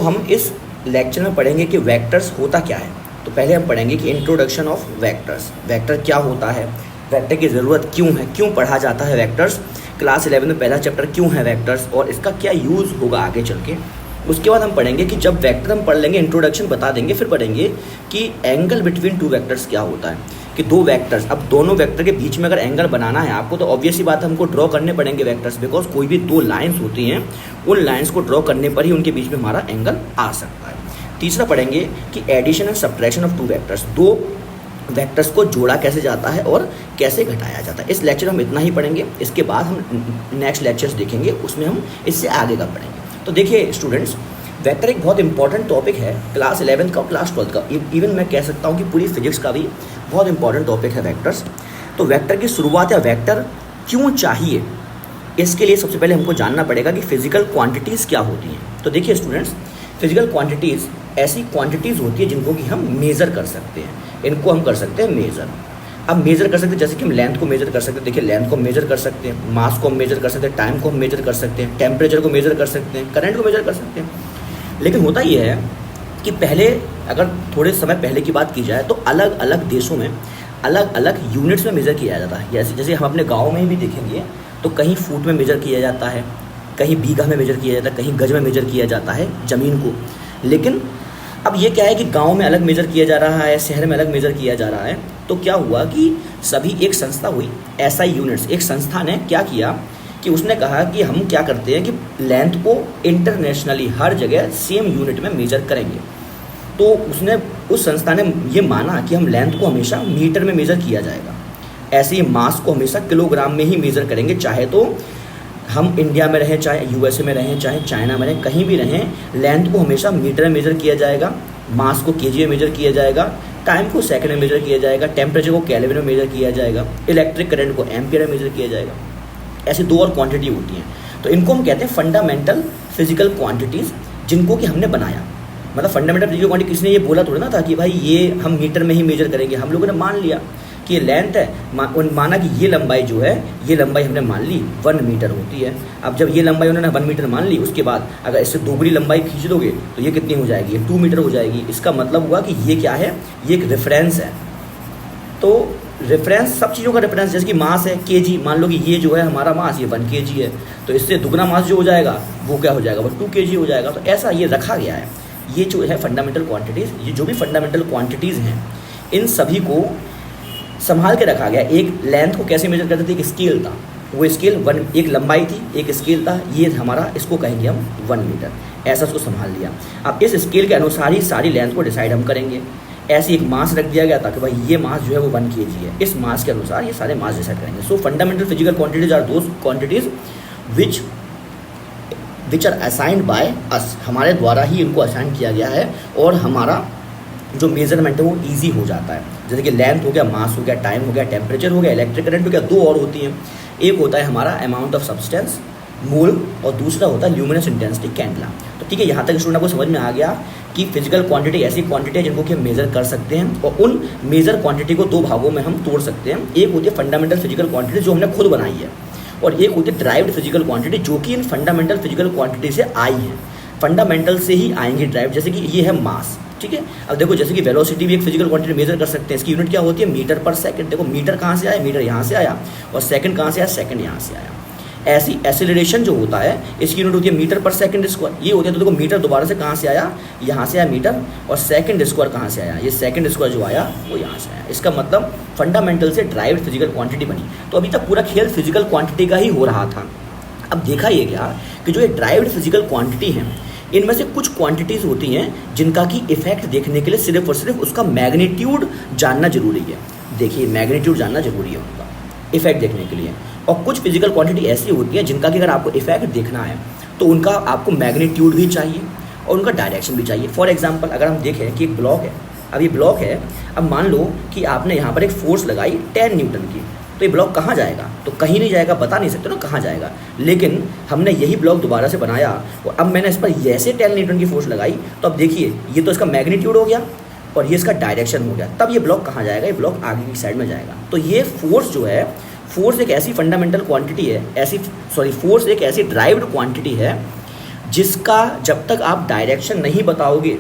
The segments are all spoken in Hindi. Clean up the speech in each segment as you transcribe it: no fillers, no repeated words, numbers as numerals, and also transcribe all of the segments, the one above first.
हम इस लेक्चर में पढ़ेंगे कि वेक्टर्स होता क्या है। तो पहले हम पढ़ेंगे कि इंट्रोडक्शन ऑफ वेक्टर्स, वेक्टर क्या होता है, वेक्टर की ज़रूरत क्यों है, क्यों पढ़ा जाता है वेक्टर्स, क्लास 11 में पहला चैप्टर क्यों है वेक्टर्स और इसका क्या यूज़ होगा आगे चल के। उसके बाद हम पढ़ेंगे कि जब वेक्टर हम पढ़ लेंगे, इंट्रोडक्शन बता देंगे, फिर पढ़ेंगे कि एंगल बिटवीन टू वेक्टर्स क्या होता है। कि दो वेक्टर्स, अब दोनों वेक्टर के बीच में अगर एंगल बनाना है आपको, तो ऑब्वियस ही बात है हमको ड्रॉ करने पड़ेंगे वेक्टर्स, बिकॉज कोई भी दो लाइंस होती हैं, उन लाइंस को ड्रॉ करने पर ही उनके बीच में हमारा एंगल आ सकता है। तीसरा पढ़ेंगे कि addition and subtraction of two vectors, दो वेक्टर्स को जोड़ा कैसे जाता है और कैसे घटाया जाता है। इस लेक्चर में हम इतना ही पढ़ेंगे, इसके बाद हम नेक्स्ट लेक्चर्स देखेंगे, उसमें हम इससे आगे का पढ़ेंगे। तो देखिए स्टूडेंट्स, वेक्टर एक बहुत इंपॉर्टेंट टॉपिक है क्लास 11 का और क्लास 12 का, इवन मैं कह सकता हूँ कि पूरी फिजिक्स का भी बहुत इंपॉर्टेंट टॉपिक है वेक्टर्स। तो वेक्टर की शुरुआत या वेक्टर क्यों चाहिए, इसके लिए सबसे पहले हमको जानना पड़ेगा कि फिजिकल क्वांटिटीज़ क्या होती हैं। तो देखिए स्टूडेंट्स, फिजिकल क्वांटिटीज़ ऐसी क्वांटिटीज़ होती है जिनको कि हम मेज़र कर सकते हैं, इनको हम कर सकते हैं मेज़र। अब मेज़र कर सकते हैं जैसे कि हम लेंथ को मेज़र कर सकते हैं, देखिए लेंथ को मेज़र कर सकते हैं, मास को हम मेज़र कर सकते हैं, टाइम को हम मेज़र कर सकते हैं, टेम्परेचर को मेज़र कर सकते हैं, करंट को मेज़र कर सकते हैं। लेकिन होता यह है कि पहले, अगर थोड़े समय पहले की बात की जाए, तो अलग अलग देशों में अलग अलग यूनिट्स में मेज़र किया जाता है। जैसे हम अपने गांव में भी देखेंगे तो कहीं फुट में मेज़र किया जाता है, कहीं बीघा में मेज़र किया जाता है, कहीं गज में मेज़र किया जाता है ज़मीन को। लेकिन अब ये क्या है कि गांव में अलग मेज़र किया जा रहा है, शहर में अलग मेज़र किया जा रहा है। तो क्या हुआ कि सभी एक संस्था हुई, SI यूनिट्स, एक संस्था ने क्या किया कि उसने कहा कि हम क्या करते हैं कि लेंथ को इंटरनेशनली हर जगह सेम यूनिट में मेज़र करेंगे। तो उस संस्था ने ये माना कि हम लेंथ को हमेशा मीटर में मेज़र किया जाएगा, ऐसे ही मास को हमेशा किलोग्राम में ही मेज़र करेंगे, चाहे तो हम इंडिया में रहें, चाहे USA में रहें, चाहे चाइना में रहें, कहीं भी रहें, लेंथ को हमेशा मीटर में मेज़र किया जाएगा, मास को kg में मेज़र किया जाएगा, टाइम को सेकंड में मेज़र किया जाएगा, टेम्परेचर को केल्विन में मेज़र किया जाएगा, इलेक्ट्रिक करंट को एम्पियर में मेज़र किया जाएगा। ऐसी दो और क्वांटिटी होती हैं, तो इनको हम कहते हैं फंडामेंटल फिजिकल क्वांटिटीज़, जिनको कि हमने बनाया। मतलब फंडामेंटल फिजिकल क्वांटिटी, किसने ये बोला थोड़ा ना था कि भाई ये हम मीटर में ही मेजर करेंगे, हम लोगों ने मान लिया कि ये लेंथ है, माना कि ये लंबाई जो है, ये लंबाई हमने मान ली 1 मीटर होती है। अब जब ये लंबाई उन्होंने 1 मीटर मान ली, उसके बाद अगर इससे दोगुनी लंबाई खींच दोगे तो ये कितनी हो जाएगी, 2 मीटर हो जाएगी। इसका मतलब हुआ कि ये क्या है, ये एक रेफरेंस है। तो रेफरेंस, सब चीज़ों का रेफरेंस, जैसे कि मास है kg, मान लो कि ये जो है हमारा मास, ये 1 kg है, तो इससे दुगना मास जो हो जाएगा वो क्या हो जाएगा, वो 2 kg हो जाएगा। तो ऐसा ये रखा गया है। ये जो है फंडामेंटल क्वांटिटीज़, ये जो भी फंडामेंटल क्वांटिटीज़ हैं, इन सभी को संभाल के रखा गया। एक लेंथ को कैसे मेजर करते थे, एक स्केल था, वो स्केल एक लंबाई थी, एक स्केल था, ये हमारा, इसको कहेंगे हम 1 मीटर, ऐसा उसको संभाल लिया। अब इस स्केल के अनुसार ही सारी लेंथ को डिसाइड हम करेंगे। ऐसे एक मास रख दिया गया था कि भाई ये मास जो है वो 1 kg है, इस मास के अनुसार ये सारे मास डिसाइड करेंगे। So fundamental physical quantities are those quantities which are assigned by us, हमारे द्वारा ही इनको असाइन किया गया है, और हमारा जो मेजरमेंट है वो ईजी हो जाता है। जैसे कि लेंथ हो गया, मास हो गया, टाइम हो गया, टेम्परेचर हो गया, इलेक्ट्रिक करंट हो गया। दो और होती हैं, एक होता है हमारा अमाउंट ऑफ सब्सटेंस मोल, और दूसरा होता है ल्यूमिनस इंटेंसिटी कैंडला। तो ठीक है, यहाँ तक स्टूडेंट को समझ में आ गया कि फिजिकल क्वांटिटी ऐसी क्वांटिटी है जिनको कि हम मेजर कर सकते हैं, और उन मेजर क्वांटिटी को दो भागों में हम तोड़ सकते हैं। एक होती है फंडामेंटल फिजिकल क्वांटिटी जो हमने खुद बनाई है, और एक होती है ड्राइव्ड फिजिकल क्वांटिटी जो कि इन फंडामेंटल फिजिकल क्वांटिटी से आई है। फंडामेंटल से ही आएंगे ड्राइव, जैसे कि ये है मास, ठीक है। अब देखो, जैसे कि वेलोसिटी भी एक फिजिकल क्वांटिटी मेजर कर सकते हैं, इसकी यूनिट क्या होती है, मीटर पर सेकंड। देखो मीटर कहाँ से आया, मीटर यहाँ से आया, और सेकंड कहाँ से आया, सेकंड यहाँ से आया। ऐसी एक्सेलरेशन जो होता है, इसकी यूनिट होती है मीटर पर सेकंड स्क्वायर, ये होती है। तो देखो मीटर दोबारा से कहाँ से आया, यहाँ से आया मीटर, और सेकंड स्क्वायर कहाँ से आया, ये सेकंड स्क्वायर जो आया वो यहाँ से आया। इसका मतलब फंडामेंटल से ड्राइव्ड फिजिकल क्वांटिटी बनी। तो अभी तक पूरा खेल फिजिकल क्वांटिटी का ही हो रहा था। अब देखा ये गया कि जो ये ड्राइव्ड फिजिकल क्वांटिटी है, इनमें से कुछ क्वांटिटीज़ होती हैं जिनका कि इफेक्ट देखने के लिए सिर्फ और सिर्फ उसका मैग्नीट्यूड जानना जरूरी है। देखिए, मैग्नीट्यूड जानना जरूरी है उनका इफेक्ट देखने के लिए। और कुछ फिजिकल क्वांटिटी ऐसी होती है जिनका कि अगर आपको इफेक्ट देखना है तो उनका आपको मैग्नीट्यूड भी चाहिए और उनका डायरेक्शन भी चाहिए। फॉर एग्जाम्पल, अगर हम देखें कि एक ब्लॉक है, अब ये ब्लॉक है, अब मान लो कि आपने यहाँ पर एक फोर्स लगाई 10 न्यूटन की, तो ये ब्लॉक कहाँ जाएगा, तो कहीं नहीं जाएगा, बता नहीं सकते ना कहाँ जाएगा। लेकिन हमने यही ब्लॉक दोबारा से बनाया, और अब मैंने इस पर जैसे 10 न्यूटन की फोर्स लगाई, तो अब देखिए ये तो इसका मैग्नीट्यूड हो गया और ये इसका डायरेक्शन हो गया। तब ये ब्लॉक कहाँ जाएगा, ये ब्लॉक आगे की साइड में जाएगा। तो ये फोर्स जो है, फोर्स एक ऐसी फंडामेंटल क्वांटिटी है, फोर्स एक ऐसी ड्राइव्ड क्वांटिटी है जिसका जब तक आप डायरेक्शन नहीं बताओगे,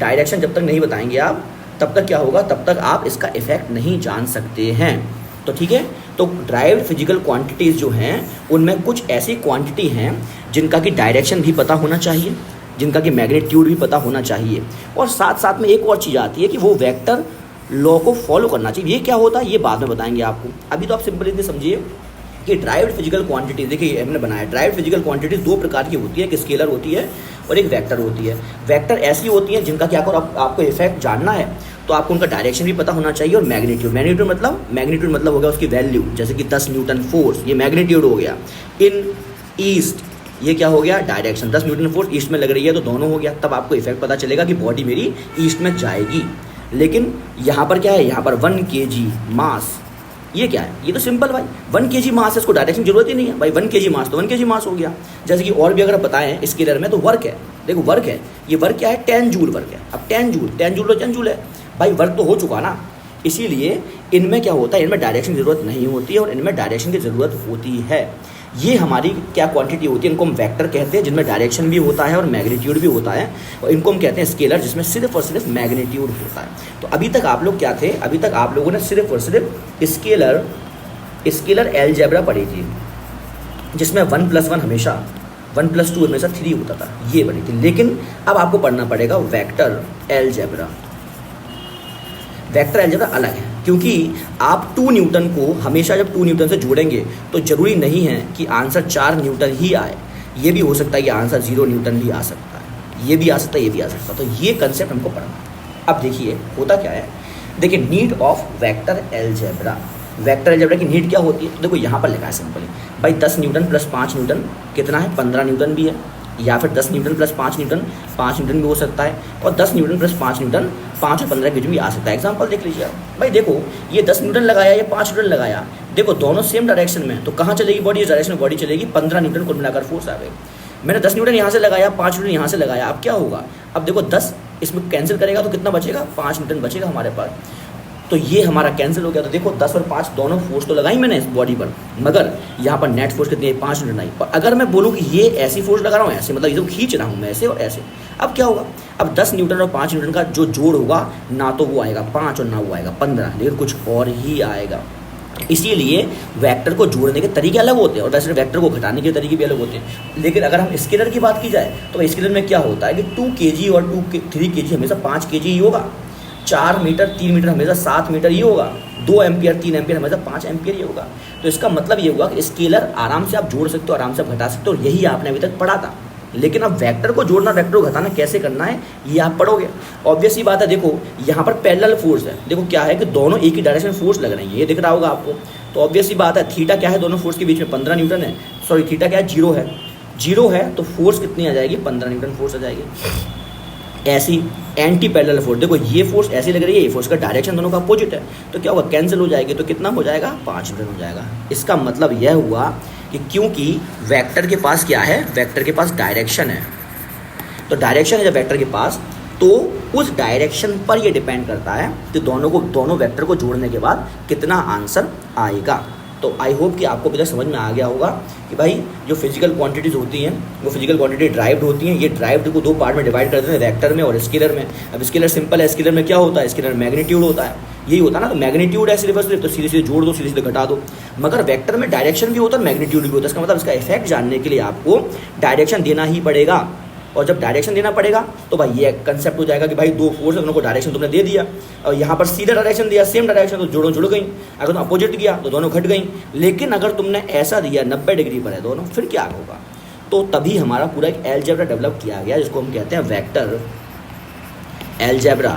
डायरेक्शन जब तक नहीं बताएंगे आप, तब तक क्या होगा, तब तक आप इसका इफेक्ट नहीं जान सकते हैं। तो ठीक है, तो ड्राइव्ड फिजिकल क्वांटिटीज़ जो हैं उनमें कुछ ऐसी क्वांटिटी हैं जिनका कि डायरेक्शन भी पता होना चाहिए, जिनका कि मैग्नीट्यूड भी पता होना चाहिए, और साथ साथ में एक और चीज़ आती है कि वो वेक्टर लॉ को फॉलो करना चाहिए। ये क्या होता है ये बाद में बताएंगे आपको, अभी तो आप सिंपल इतने समझिए कि ड्राइव्ड फिजिकल क्वांटिटीज, देखिए हमने बनाया ड्राइव्ड फिजिकल क्वांटिटीज दो प्रकार की होती है, एक स्केलर होती है और एक वेक्टर होती है। वेक्टर ऐसी होती है जिनका क्या करो आपको इफेक्ट जानना है तो आपको उनका डायरेक्शन भी पता होना चाहिए और मैग्नीट्यूड, मैग्नीट्यूड मतलब हो गया उसकी वैल्यू, जैसे कि 10 न्यूटन फोर्स, ये मैग्नीट्यूड हो गया। इन ईस्ट, ये क्या हो गया, डायरेक्शन, 10 न्यूटन फोर्स ईस्ट में लग रही है तो दोनों हो गया, तब आपको इफेक्ट पता चलेगा कि बॉडी मेरी ईस्ट में जाएगी। लेकिन यहाँ पर क्या है, यहाँ पर 1 kg मास, ये क्या है, ये तो सिंपल भाई 1 kg मास है, इसको डायरेक्शन की जरूरत ही नहीं है भाई, 1 kg मास तो 1 kg मास हो गया। जैसे कि और भी अगर बताएं स्केलर में तो वर्क है, देखो वर्क है, ये वर्क क्या है, 10 जूल वर्क है। अब 10 जूल तो 10 जूल है भाई, वर्क तो हो चुका ना, इसीलिए इनमें क्या होता है, इनमें डायरेक्शन की ज़रूरत नहीं होती है और इनमें डायरेक्शन की ज़रूरत होती है। ये हमारी क्या क्वांटिटी होती है, इनको हम वेक्टर कहते हैं जिनमें डायरेक्शन भी होता है और मैग्नीट्यूड भी होता है, और इनको हम कहते हैं स्केलर जिसमें सिर्फ और सिर्फ मैग्नीट्यूड होता है। तो अभी तक आप लोग क्या थे, अभी तक आप लोगों ने सिर्फ और सिर्फ स्केलर अलजेब्रा पढ़ी थी, जिसमें 1+1 हमेशा 1+2 हमेशा 3 होता था, ये पढ़ी थी। लेकिन अब आपको पढ़ना पड़ेगा वेक्टर अलजेब्रा। वेक्टर अलजेब्रा अलग है, क्योंकि आप 2 न्यूटन को हमेशा जब 2 न्यूटन से जोड़ेंगे तो ज़रूरी नहीं है कि आंसर 4 न्यूटन ही आए, ये भी हो सकता है कि आंसर 0 न्यूटन भी आ सकता है, ये भी आ सकता है, ये भी आ सकता है। तो ये कंसेप्ट हमको पढ़ना। अब देखिए होता क्या है, देखिए need of vector algebra. Vector algebra की नीड क्या होती है, तो देखो यहाँ पर लिखा है सिंपली भाई 10 न्यूटन प्लस 5 न्यूटन कितना है, 15 न्यूटन भी है, या फिर 10 न्यूटन प्लस 5 न्यूटन 5 न्यूटन भी हो सकता है, और 10 न्यूटन प्लस 5 न्यूटन 5 और 15 के बीच भी आ सकता है। एग्जांपल देख लीजिए आप भाई, देखो ये 10 न्यूटन लगाया, ये 5 न्यूटन लगाया, देखो दोनों सेम डायरेक्शन में, तो कहाँ चलेगी बॉडी, इस डायरेक्शन में बॉडी चलेगी, 15 न्यूटन को मिलाकर फोर्स आ गई। मैंने 10 न्यूटन यहाँ से लगाया, 5 न्यूटन यहाँ से लगाया, अब क्या होगा, अब देखो 10 इसमें कैंसिल करेगा तो कितना बचेगा, 5 न्यूटन बचेगा हमारे पास, तो ये हमारा कैंसिल हो गया। तो देखो 10 और 5 दोनों फोर्स तो लगाई मैंने इस बॉडी पर, मगर यहाँ पर नेट फोर्स कितनी है, 5 न्यूटन आई। और अगर मैं बोलूँ कि ये ऐसी फोर्स लगा रहा हूँ, ऐसे मतलब ये तो खींच रहा हूँ मैं ऐसे और ऐसे, अब क्या होगा, अब 10 न्यूटन और 5 न्यूटन का जो जोड़ होगा, ना तो वो आएगा 5 और ना वो आएगा 15, लेकिन कुछ और ही आएगा। इसीलिए वेक्टर को जोड़ने के तरीके अलग होते हैं और वैसे वेक्टर को घटाने के तरीके भी अलग होते हैं। लेकिन अगर हम स्केलर की बात की जाए तो स्केलर में क्या होता है कि 2 kg और 3 kg हमेशा 5 kg ही होगा, 4 मीटर 3 मीटर हमेशा 7 मीटर ही होगा, 2 एम्पियर 3 एम्पियर हमेशा 5 एम्पियर ही होगा। तो इसका मतलब ये होगा कि स्केलर आराम से आप जोड़ सकते हो, आराम से घटा सकते हो, यही आपने अभी तक पढ़ा था। लेकिन अब वेक्टर को जोड़ना, वेक्टर को घटाना कैसे करना है, ये आप पढ़ोगे। ऑब्वियस ही बात है, देखो यहाँ पर पैरेलल फोर्स है, देखो क्या है कि दोनों एक ही डायरेक्शन में फोर्स लग रही है, ये दिख रहा होगा आपको। तो ऑब्वियस ही बात है, थीटा क्या है दोनों फोर्स के बीच में, 15 न्यूटन है, सॉरी थीटा क्या है, 0 है, तो फोर्स कितनी आ जाएगी, 15 न्यूटन फोर्स आ जाएगी। ऐसी एंटी पैरेलल फोर्स, देखो ये फोर्स ऐसी लग रही है, ये फोर्स का डायरेक्शन दोनों का अपोजिट है, तो क्या होगा, कैंसिल हो जाएगी, तो कितना हो जाएगा, 5 न्यूटन हो जाएगा। इसका मतलब यह हुआ कि क्योंकि वेक्टर के पास क्या है, वेक्टर के पास डायरेक्शन है, तो डायरेक्शन है जब वेक्टर के पास, तो उस डायरेक्शन पर ये डिपेंड करता है कि दोनों वेक्टर को जोड़ने के बाद कितना आंसर आएगा। तो आई होप कि आपको अभी तक समझ में आ गया होगा कि भाई जो फिजिकल क्वांटिटीज़ होती हैं वो फिजिकल क्वांटिटी ड्राइव्ड होती हैं। ये ड्राइव्ड को 2 पार्ट में डिवाइड करते हैं, वेक्टर में और स्केलर में। अब स्केलर सिंपल है, स्केलर में क्या होता है, स्केलर मैग्नीट्यूड होता है, यही होता है ना, तो मैग्नीट्यूड है सिर्फ तो सीधे सीधे जोड़ दो, सीधे सीधे घटा दो। मगर वेक्टर में डायरेक्शन भी होता है, मैग्नीट्यूड भी होता है। इसका मतलब इसका इफेक्ट जानने के लिए आपको डायरेक्शन देना ही पड़ेगा, और जब डायरेक्शन देना पड़ेगा तो भाई ये कंसेप्ट हो जाएगा कि भाई 2 फोर्स दोनों को डायरेक्शन तुमने दे दिया, और यहाँ पर सीधा डायरेक्शन दिया, सेम डायरेक्शन, तो जोड़ों जुड़ गई। अगर तुम अपोजिट किया तो दोनों घट गई। लेकिन अगर तुमने ऐसा दिया 90 डिग्री पर है दोनों, फिर क्या होगा, तो तभी हमारा पूरा एक अलजेब्रा डेवलप किया गया, जिसको हम कहते हैं वेक्टर अलजेब्रा।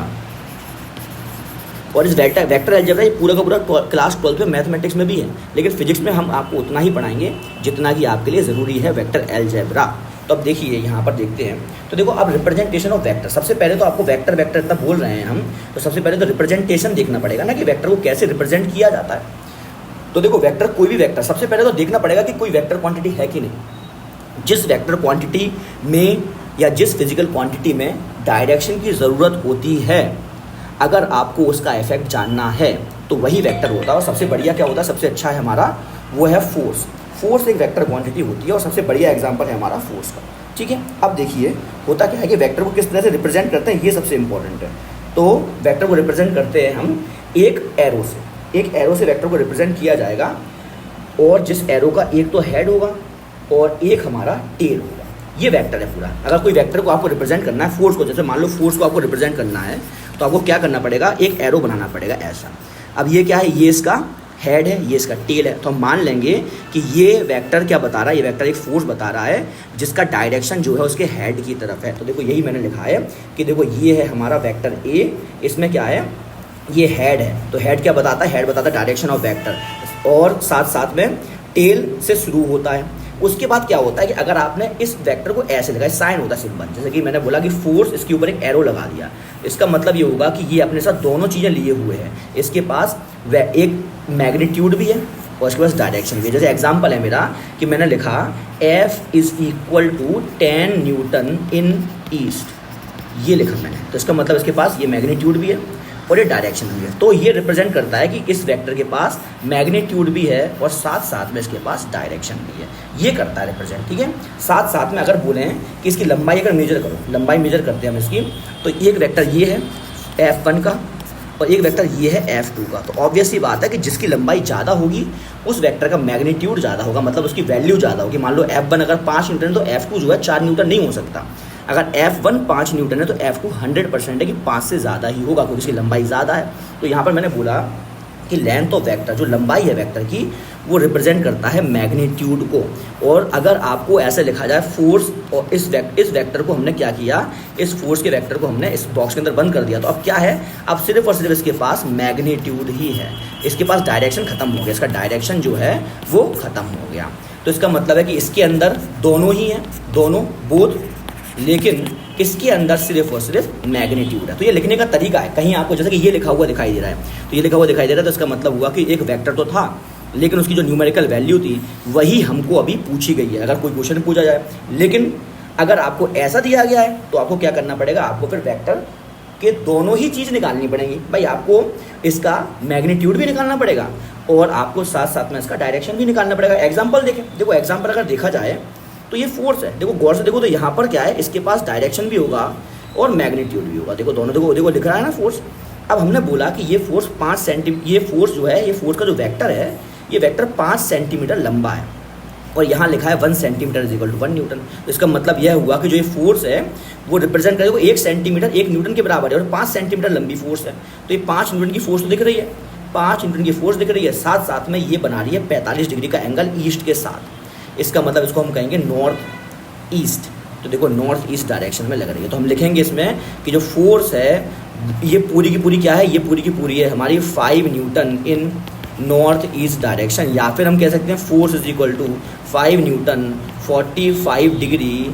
और इस वेक्टर अलजेब्रा ये पूरा का पूरा क्लास 12 में मैथमेटिक्स में भी है, लेकिन फिजिक्स में हम आपको उतना ही पढ़ाएंगे जितना कि आपके लिए ज़रूरी है वेक्टर अलजेब्रा। तो अब देखिए यहाँ पर देखते हैं, तो देखो अब रिप्रेजेंटेशन ऑफ वेक्टर, सबसे पहले तो आपको वेक्टर इतना बोल रहे हैं हम, तो सबसे पहले तो रिप्रेजेंटेशन देखना पड़ेगा ना कि वेक्टर को कैसे रिप्रेजेंट किया जाता है। तो देखो वेक्टर, कोई भी वेक्टर, सबसे पहले तो देखना पड़ेगा कि कोई वेक्टर क्वांटिटी है कि नहीं। जिस वेक्टर क्वांटिटी में या जिस फिजिकल क्वांटिटी में डायरेक्शन की ज़रूरत होती है, अगर आपको उसका इफेक्ट जानना है तो वही वेक्टर होता है। और सबसे बढ़िया क्या होता है, सबसे अच्छा है हमारा, वो है फोर्स। फोर्स एक वेक्टर क्वांटिटी होती है और सबसे बढ़िया एग्जांपल है हमारा फोर्स का। ठीक है। अब देखिए होता क्या है कि वेक्टर को किस तरह से रिप्रेजेंट करते हैं, ये सबसे इंपॉर्टेंट है। तो वेक्टर को रिप्रेजेंट करते हैं हम एक एरो से। एक एरो से वेक्टर को रिप्रेजेंट किया जाएगा, और जिस एरो का एक तो हेड होगा और एक हमारा टेल होगा। ये वेक्टर है पूरा। अगर कोई वेक्टर को आपको रिप्रेजेंट करना है, फोर्स को, जैसे मान लो फोर्स को आपको रिप्रेजेंट करना है, तो आपको क्या करना पड़ेगा, एक एरो बनाना पड़ेगा ऐसा। अब ये क्या है, ये इसका हेड है, ये इसका टेल है। तो हम मान लेंगे कि ये वेक्टर क्या बता रहा है, ये वेक्टर एक फोर्स बता रहा है जिसका डायरेक्शन जो है उसके हेड की तरफ है। तो देखो यही मैंने लिखा है कि देखो ये है हमारा वेक्टर ए, इसमें क्या है, ये हेड है। तो हेड क्या बताता है, हेड बताता है डायरेक्शन ऑफ वेक्टर, और साथ साथ में टेल से शुरू होता है। उसके बाद क्या होता है कि अगर आपने इस वेक्टर को ऐसे लिखा है, साइन होता है सिंबल, जैसे कि मैंने बोला कि फोर्स, इसके ऊपर एक एरो लगा दिया, इसका मतलब ये होगा कि ये अपने साथ दोनों चीज़ें लिए हुए हैं। इसके पास एक मैग्नीट्यूड भी है और इसके पास डायरेक्शन भी है। जैसे एग्जांपल है मेरा कि मैंने लिखा F is equal to 10 newton in east, ये लिखा मैंने। तो इसका मतलब इसके पास ये मैग्नीट्यूड भी है और ये डायरेक्शन भी है। तो ये रिप्रेजेंट करता है कि इस वेक्टर के पास मैग्नीट्यूड भी है और साथ साथ में इसके पास डायरेक्शन भी है। ये करता है रिप्रेजेंट, ठीक है। साथ साथ में अगर बोलें कि इसकी लंबाई अगर मेजर करो, लंबाई मेजर करते हैं हम इसकी, तो एक वेक्टर ये है F1 का और एक वेक्टर ये है F2 का। तो ऑब्वियस सी बात है कि जिसकी लंबाई ज़्यादा होगी उस वेक्टर का मैग्नीट्यूड ज़्यादा होगा, मतलब उसकी वैल्यू ज़्यादा होगी। मान लो F1 अगर 5 न्यूटन है तो F2 जो है 4 न्यूटन नहीं हो सकता। अगर F1 5 न्यूटन है तो F2 100% है कि 5 से ज़्यादा ही होगा, क्योंकि इसकी लंबाई ज़्यादा है। तो यहाँ पर मैंने बोला कि लेंथ ऑफ वेक्टर, जो लंबाई है वेक्टर की, वो रिप्रेजेंट करता है मैग्नीट्यूड को। और अगर आपको ऐसे लिखा जाए फोर्स, और इस वेक्टर को हमने क्या किया, इस फोर्स के वेक्टर को हमने इस बॉक्स के अंदर बंद कर दिया, तो अब क्या है, अब सिर्फ और सिर्फ इसके पास मैग्नीट्यूड ही है, इसके पास डायरेक्शन खत्म हो गया, इसका डायरेक्शन जो है वो खत्म हो गया। तो इसका मतलब है कि इसके अंदर दोनों ही हैं, दोनों बोथ, लेकिन इसके अंदर सिर्फ और सिर्फ मैग्नीट्यूड है। तो ये लिखने का तरीका है, कहीं आपको जैसे कि ये लिखा हुआ दिखाई दे रहा है, तो ये लिखा हुआ दिखाई दे रहा है, तो इसका मतलब हुआ कि एक वेक्टर तो था लेकिन उसकी जो न्यूमेरिकल वैल्यू थी वही हमको अभी पूछी गई है, अगर कोई क्वेश्चन पूछा जाए। लेकिन अगर आपको ऐसा दिया गया है तो आपको क्या करना पड़ेगा, आपको फिर वेक्टर के दोनों ही चीज़ निकालनी पड़ेंगी। भाई आपको इसका मैग्नीट्यूड भी निकालना पड़ेगा और आपको साथ साथ में इसका डायरेक्शन भी निकालना पड़ेगा। एग्जाम्पल देखें, देखो एग्जाम्पल अगर देखा जाए तो ये फोर्स है, देखो गौर से देखो, तो यहाँ पर क्या है, इसके पास डायरेक्शन भी होगा और मैग्नीट्यूड भी होगा। देखो दोनों, देखो लिख रहा है ना फोर्स। अब हमने बोला कि ये फोर्स 5 सेंटीमीटर, ये फोर्स जो है, ये फोर्स का जो वेक्टर है, ये वेक्टर 5 सेंटीमीटर लंबा है और यहाँ लिखा है 1 centimetre is equal to 1 newton. तो इसका मतलब यह हुआ कि जो ये फोर्स है वो रिप्रेजेंट करेगा 1 सेंटीमीटर 1 न्यूटन के बराबर है और 5 सेंटीमीटर लंबी फोर्स है। तो ये 5 न्यूटन की फोर्स तो दिख रही है, 5 न्यूटन की फोर्स दिख रही है, साथ साथ में ये बना रही है 45 डिग्री का एंगल ईस्ट के साथ। इसका मतलब इसको हम कहेंगे नॉर्थ ईस्ट। तो देखो नॉर्थ ईस्ट डायरेक्शन में लग रही है। तो हम लिखेंगे इसमें कि जो फोर्स है ये पूरी की पूरी क्या है, ये पूरी की पूरी है हमारी 5 newton in north east direction, या फिर हम कह सकते हैं force is equal to 5 newton 45 degree.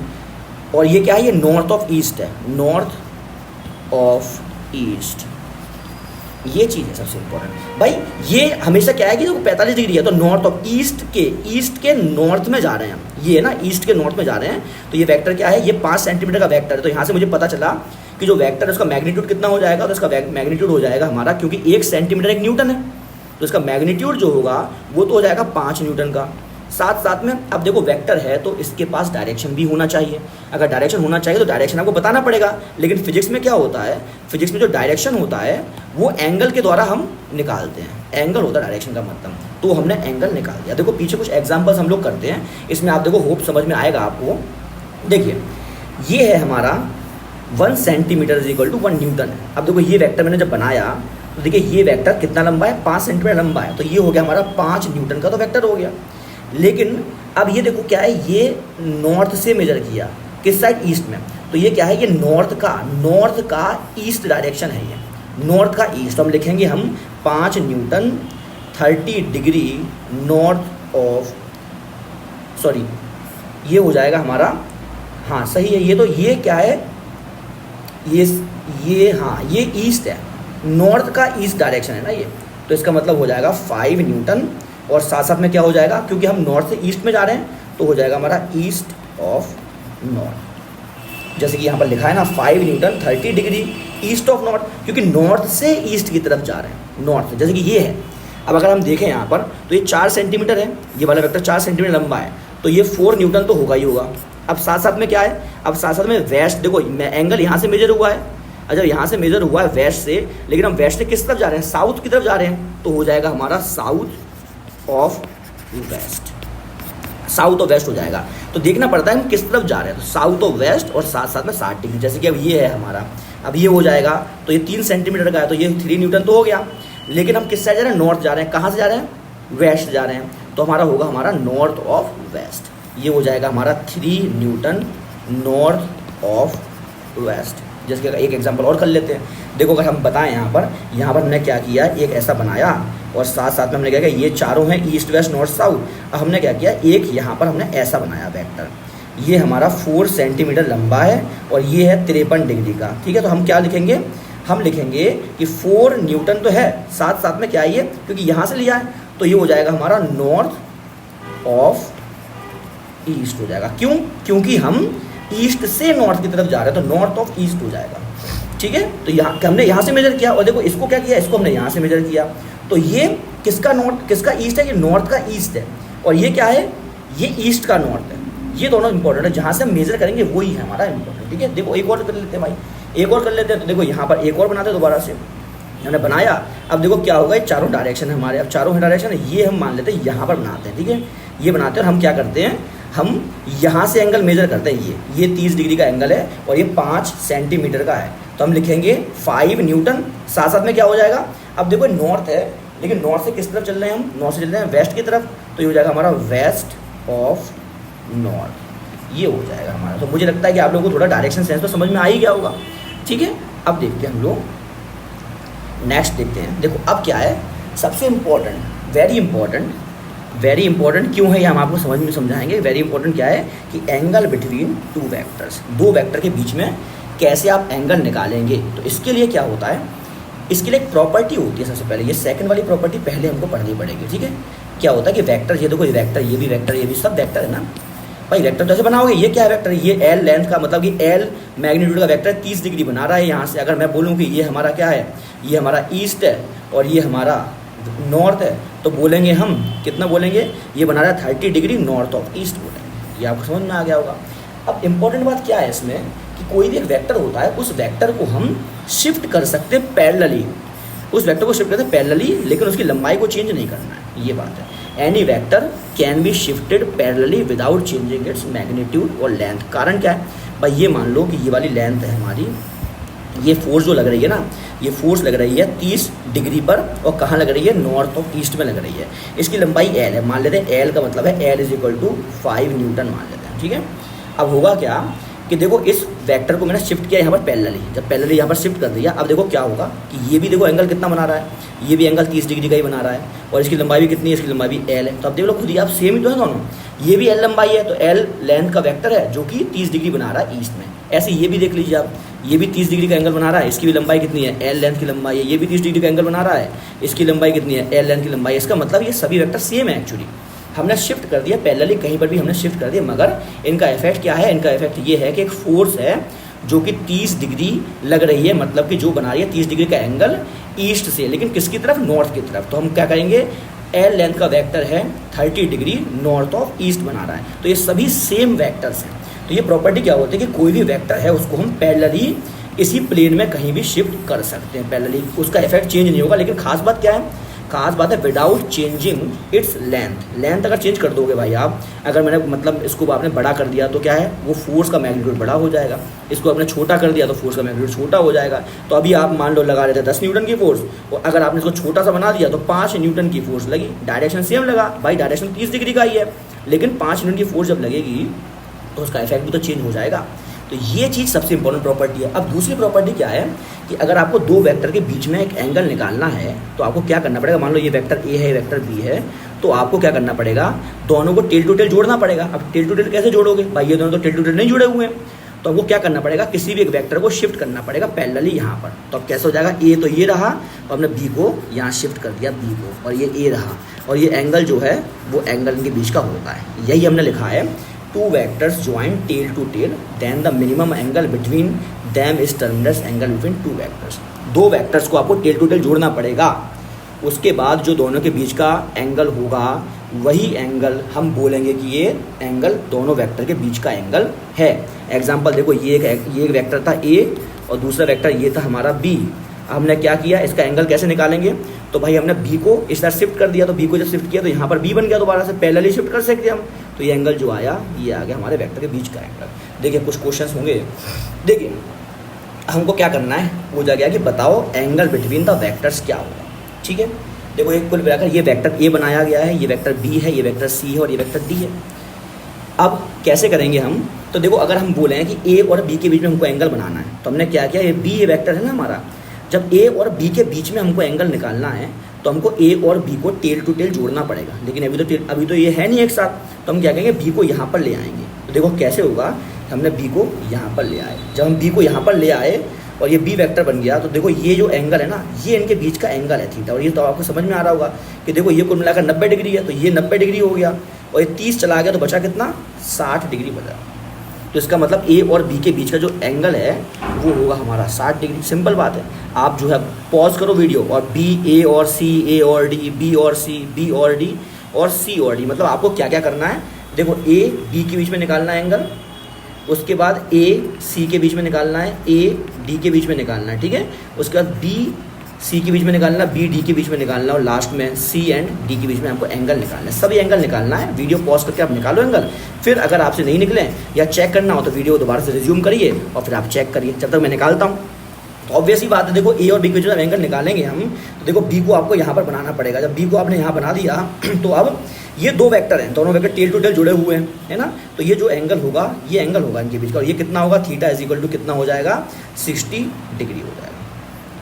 और ये क्या है, ये नॉर्थ ऑफ ईस्ट है, नॉर्थ ऑफ ईस्ट, ये चीज़ है सबसे इम्पोर्टेंट। भाई ये हमेशा क्या है कि जो 45 डिग्री है तो नॉर्थ ऑफ ईस्ट के नॉर्थ में जा रहे हैं, ये है ना, ईस्ट के नॉर्थ में जा रहे हैं। तो ये वेक्टर क्या है, ये 5 सेंटीमीटर का वेक्टर है। तो यहाँ से मुझे पता चला कि जो वेक्टर है उसका मैग्नीट्यूड कितना हो जाएगा, तो इसका मैग्नीट्यूड हो जाएगा हमारा, क्योंकि 1 सेंटीमीटर 1 न्यूटन है, तो इसका मैग्नीट्यूड जो होगा वो तो हो जाएगा 5 न्यूटन का। साथ साथ में अब देखो वेक्टर है तो इसके पास डायरेक्शन भी होना चाहिए। अगर डायरेक्शन होना चाहिए तो डायरेक्शन आपको बताना पड़ेगा। लेकिन फिजिक्स में क्या होता है, फिजिक्स में जो डायरेक्शन होता है वो एंगल के द्वारा हम निकालते हैं, एंगल होता है डायरेक्शन का मतलब। तो हमने एंगल निकाल दिया। देखो पीछे कुछ एग्जाम्पल्स हम लोग करते हैं, इसमें आप देखो होप समझ में आएगा आपको। देखिए ये है हमारा 1 centimetre is equal to 1 newton है। अब देखो ये वेक्टर मैंने जब बनाया तो देखिए ये वेक्टर कितना लंबा है, 5 सेंटीमीटर लंबा है, तो ये हो गया हमारा 5 न्यूटन का तो वेक्टर हो गया। लेकिन अब ये देखो क्या है, ये नॉर्थ से मेजर किया, किस साइड, ईस्ट में। तो ये क्या है, ये नॉर्थ का ईस्ट डायरेक्शन है, ये नॉर्थ का ईस्ट। तो हम लिखेंगे हम 5 Newton 30 degree north of, sorry ये हो जाएगा हमारा, हाँ सही है ये। तो ये क्या है, ये हाँ ये ईस्ट है, नॉर्थ का ईस्ट डायरेक्शन है ना ये। तो इसका मतलब हो जाएगा 5 न्यूटन और साथ साथ में क्या हो जाएगा, क्योंकि हम नॉर्थ से ईस्ट में जा रहे हैं तो हो जाएगा हमारा ईस्ट ऑफ नॉर्थ। जैसे कि यहाँ पर लिखा है ना 5 Newton 30 degree east of north, क्योंकि नॉर्थ से ईस्ट की तरफ जा रहे हैं, नॉर्थ, जैसे कि ये है। अब अगर हम देखें यहाँ पर तो ये 4 सेंटीमीटर है, ये वाला वेक्टर 4 सेंटीमीटर लंबा है, तो ये 4 न्यूटन तो होगा ही होगा, अब साथ साथ में क्या है, अब साथ साथ में वेस्ट, देखो एंगल यहाँ से मेजर हुआ है, अच्छा यहाँ से मेजर हुआ है वेस्ट से, लेकिन हम वेस्ट से किस तरफ जा रहे हैं, साउथ की तरफ जा रहे हैं, तो हो जाएगा हमारा south of west, south of west हो जाएगा। तो देखना पड़ता है हम किस तरफ जा रहे हैं, तो साउथ ऑफ वेस्ट और साथ साथ में 60 डिग्री, जैसे कि अब ये है हमारा, अब ये हो जाएगा, तो ये 3 सेंटीमीटर का है, तो ये 3 न्यूटन तो हो गया, लेकिन हम किस साइड जा रहे हैं, नॉर्थ जा रहे हैं, कहाँ से जा रहे हैं, वेस्ट जा रहे हैं, तो हमारा होगा हमारा नॉर्थ ऑफ वेस्ट, ये हो जाएगा हमारा 3 न्यूटन नॉर्थ ऑफ वेस्ट। जिसके एक एग्जांपल और कर लेते हैं, देखो अगर हम बताएं यहाँ पर हमने क्या किया, एक ऐसा बनाया और साथ साथ में हमने क्या किया, ये चारों हैं ईस्ट वेस्ट नॉर्थ साउथ, अब हमने क्या किया, एक यहाँ पर हमने ऐसा बनाया वेक्टर, ये हमारा 4 सेंटीमीटर लंबा है और ये है 53 डिग्री का, ठीक है। तो हम क्या लिखेंगे, हम लिखेंगे कि 4 न्यूटन तो है, साथ साथ में क्या है ये, क्योंकि यहाँ से लिया है, तो ये हो जाएगा हमारा नॉर्थ ऑफ ईस्ट हो जाएगा। क्यों, क्योंकि हम ईस्ट से नॉर्थ की तरफ जा रहे हैं, तो नॉर्थ ऑफ ईस्ट हो जाएगा, ठीक है। तो यहाँ हमने यहाँ से मेजर किया और देखो इसको क्या किया, इसको हमने यहाँ से मेजर किया, तो ये किसका नॉर्थ किसका ईस्ट है, ये नॉर्थ का ईस्ट है, और ये क्या है, ये ईस्ट का नॉर्थ है, ये दोनों इंपॉर्टेंट है, जहाँ से हम मेजर करेंगे वही है हमारा इंपॉर्टेंट, ठीक है। देखो एक और कर लेते हैं भाई, एक और कर लेते हैं, तो देखो यहाँ पर एक और बनाते हैं दोबारा से, हमने बनाया, अब देखो क्या होगा, ये चारों डायरेक्शन है हमारे, अब चारों डायरेक्शन है, ये हम मान लेते हैं यहाँ पर बनाते हैं, ठीक है, ये बनाते हैं और हम क्या करते हैं, हम यहाँ से एंगल मेजर करते हैं, ये 30 डिग्री का एंगल है और ये 5 सेंटीमीटर का है, तो हम लिखेंगे 5 न्यूटन, साथ साथ में क्या हो जाएगा, अब देखो नॉर्थ है, लेकिन नॉर्थ से किस तरफ चल रहे हैं हम, नॉर्थ से चल रहे हैं वेस्ट की तरफ, तो ये हो जाएगा हमारा वेस्ट ऑफ नॉर्थ, ये हो जाएगा हमारा। तो मुझे लगता है कि आप लोगों को थोड़ा डायरेक्शन सेंस तो समझ में आ ही गया होगा, ठीक है। अब देखते हैं हम लोग नेक्स्ट देखते हैं, देखो अब क्या है सबसे इम्पोर्टेंट, वेरी इंपॉर्टेंट क्यों है ये हम आपको समझ में समझाएंगे। वेरी इंपॉर्टेंट क्या है कि एंगल बिटवीन 2 वेक्टर्स, 2 वेक्टर के बीच में कैसे आप एंगल निकालेंगे, तो इसके लिए क्या होता है, इसके लिए एक प्रॉपर्टी होती है, सबसे पहले ये सेकंड वाली प्रॉपर्टी पहले हमको पढ़नी पड़ेगी, ठीक है। क्या होता है कि वेक्टर, ये देखो ये वेक्टर, ये भी वेक्टर, ये भी सब वेक्टर है ना भाई, वेक्टर तो ऐसे बनाओगे, ये क्या है वेक्टर, ये एल लेंथ का, मतलब कि एल मैग्नीट्यूड का वेक्टर 30 डिग्री बना रहा है यहाँ से, अगर मैं बोलूँ कि ये हमारा क्या है, ये हमारा ईस्ट है और ये हमारा नॉर्थ है, तो बोलेंगे हम कितना बोलेंगे, ये बना रहा है 30 डिग्री नॉर्थ ऑफ ईस्ट बोलेंगे, ये आपको समझ में आ गया होगा। अब इंपॉर्टेंट बात क्या है इसमें कि कोई भी एक वेक्टर होता है, उस वेक्टर को हम शिफ्ट कर सकते हैं पैरेलली, उस वेक्टर को शिफ्ट करते हैं पैरेलली, लेकिन उसकी लंबाई को चेंज नहीं करना है, ये बात है। Any vector can be shifted parallelly without changing its magnitude और लेंथ। कारण क्या है भाई, ये मान लो कि ये वाली लेंथ है हमारी, ये फोर्स जो लग रही है ना, ये फोर्स लग रही है 30 डिग्री पर, और कहाँ लग रही है, नॉर्थ ऑफ ईस्ट में लग रही है, इसकी लंबाई एल है, मान लेते हैं एल का मतलब है L is equal to 5 newton मान लेते हैं, ठीक है। अब होगा क्या कि देखो इस वेक्टर को मैंने शिफ्ट किया यहाँ पर पैरेलली, जब पैरेलली यहाँ पर शिफ्ट कर दिया, अब देखो क्या होगा कि ये भी देखो एंगल कितना बना रहा है, ये भी एंगल 30 डिग्री का ही बना रहा है, और इसकी लंबाई भी कितनी है, इसकी लंबाई भी एल है, तो अब देख लो खुद ही आप सेम ही तो है दोनों, ये भी एल लंबाई है, तो एल लेंथ का वेक्टर है जो कि 30 डिग्री बना रहा है ईस्ट में। ऐसे ये भी देख लीजिए आप, ये भी 30 डिग्री का एंगल बना रहा है, इसकी भी लंबाई कितनी है, एल लेंथ की लंबाई है, ये भी 30 डिग्री का एंगल बना रहा है, इसकी लंबाई कितनी है, एल लेंथ की लंबाई है। इसका मतलब ये सभी वेक्टर सेम है, एक्चुअली हमने शिफ्ट कर दिया पैरेलली, कहीं पर भी हमने शिफ्ट कर दिया, मगर इनका इफेक्ट क्या है, इनका इफेक्ट ये है कि एक फोर्स है जो कि 30 डिग्री लग रही है, मतलब कि जो बना रही है 30 डिग्री का एंगल ईस्ट से, लेकिन किसकी तरफ, नॉर्थ की तरफ। तो हम क्या करेंगे, एल लेंथ का वेक्टर है 30 डिग्री नॉर्थ ऑफ ईस्ट बना रहा है, तो ये सभी सेम वेक्टर्स हैं। तो ये प्रॉपर्टी क्या होती है कि कोई भी वेक्टर है उसको हम पैरेलली इसी प्लेन में कहीं भी शिफ्ट कर सकते हैं पैरेलली, उसका इफेक्ट चेंज नहीं होगा। लेकिन खास बात क्या है, खास बात है without changing its length. Length अगर चेंज कर दोगे भाई आप, अगर मैंने मतलब इसको आपने बड़ा कर दिया तो क्या है, वो फोर्स का मैग्नीट्यूड बड़ा हो जाएगा, इसको आपने छोटा कर दिया तो फोर्स का मैग्नीट्यूड छोटा हो जाएगा। तो अभी आप मान लो लगा रहे थे 10 न्यूटन की फोर्स, और अगर आपने इसको छोटा सा बना दिया तो 5 न्यूटन की फोर्स लगी, डायरेक्शन सेम लगा भाई, डायरेक्शन 30 डिग्री का ही है, लेकिन 5 न्यूटन की फोर्स जब लगेगी तो उसका इफेक्ट भी तो चेंज हो जाएगा। तो ये चीज़ सबसे इंपॉर्टेंट प्रॉपर्टी है। अब दूसरी प्रॉपर्टी क्या है कि अगर आपको 2 वेक्टर के बीच में एक एंगल निकालना है तो आपको क्या करना पड़ेगा, मान लो ये वेक्टर ए है, वेक्टर बी है, तो आपको क्या करना पड़ेगा, दोनों को टेल टू टेल जोड़ना पड़ेगा। अब टेल टू टेल कैसे जोड़ोगे भाई, ये दोनों तो टेल टू टेल नहीं जुड़े हुए हैं, तो आपको क्या करना पड़ेगा, किसी भी एक वेक्टर को शिफ्ट करना पड़ेगा पैरेलली यहाँ पर। तो अब कैसे हो जाएगा, ए तो ये रहा और हमने बी को यहाँ शिफ्ट कर दिया बी को, और ये ए रहा, और ये एंगल जो है वो एंगल इनके बीच का होता है, यही हमने लिखा है। 2 vectors join tail to tail, then the minimum angle between them is termed as angle between 2 vectors। 2 vectors को आपको टेल टू टेल जोड़ना पड़ेगा, उसके बाद जो दोनों के बीच का एंगल होगा वही एंगल हम बोलेंगे कि ये एंगल दोनों वेक्टर के बीच का एंगल है। एग्जाम्पल देखो, ये एक वेक्टर था ए और दूसरा वेक्टर ये था हमारा बी। हमने क्या किया, इसका एंगल कैसे निकालेंगे, तो भाई हमने बी को इस तरह शिफ्ट कर दिया, तो बी को जब शिफ्ट किया तो यहाँ पर बी बन गया, दोबारा से पैरेलली शिफ्ट कर सकते हम, तो ये एंगल जो आया ये आ गया हमारे वेक्टर के बीच का एंगल। देखिए कुछ क्वेश्चंस होंगे, देखिए हमको क्या करना है, पूछा गया कि बताओ एंगल बिटवीन द वेक्टर्स क्या होगा। ठीक है, देखो एक कुल मिलाकर ये वेक्टर ए बनाया गया है, ये वेक्टर बी है, ये वेक्टर सी है और ये वेक्टर डी है। अब कैसे करेंगे हम, तो देखो अगर हम बोले हैं कि ए और बी के बीच में हमको एंगल बनाना है, तो हमने क्या किया, ये बी ये वेक्टर है ना हमारा, जब ए और बी के बीच में हमको एंगल निकालना है तो हमको ए और बी को टेल टू टेल जोड़ना पड़ेगा, लेकिन अभी तो ये है नहीं एक साथ, तो हम क्या करेंगे, बी को यहाँ पर ले आएंगे। तो देखो कैसे होगा, हमने बी को यहाँ पर ले आए, जब हम बी को यहाँ पर ले आए और ये बी वेक्टर बन गया, तो देखो ये जो एंगल है ना, ये इनके बीच का एंगल है थीटा। और ये तो आपको समझ में आ रहा होगा कि देखो ये कुल मिलाकर 90 डिग्री है, तो ये 90 डिग्री हो गया और ये 30 चला गया तो बचा कितना, 60 डिग्री बचा। तो इसका मतलब ए और बी के बीच का जो एंगल है वो होगा हमारा 60 डिग्री। सिंपल बात है, आप जो है पॉज करो वीडियो और बी ए और सी, ए और डी, बी और सी, बी और डी और सी और डी, मतलब आपको क्या क्या करना है, देखो ए बी के बीच में निकालना है एंगल, उसके बाद ए सी के बीच में निकालना है, ए डी के बीच में निकालना है, ठीक है, उसके बाद बी सी के बीच में निकालना, बी डी के बीच में निकालना और लास्ट में सी एंड डी के बीच में हमको एंगल निकालना है। सभी एंगल निकालना है, वीडियो पॉज करके आप निकालो एंगल, फिर अगर आपसे नहीं निकले या चेक करना हो तो वीडियो दोबारा से रिज्यूम करिए और फिर आप चेक करिए जब तक मैं निकालता हूँ। तो ऑब्वियस ही बात है, देखो ए और बी के जो एंगल निकालेंगे हम, तो देखो बी को आपको यहाँ पर बनाना पड़ेगा। जब बी को आपने यहाँ बना दिया तो अब ये दो वेक्टर हैं, दोनों वेक्टर टेल टू टेल जुड़े हुए हैं, है ना, तो ये जो एंगल होगा ये एंगल होगा इनके बीच का, और ये कितना होगा, थीटा इज इक्वल टू कितना हो जाएगा, 60 डिग्री हो जाएगा।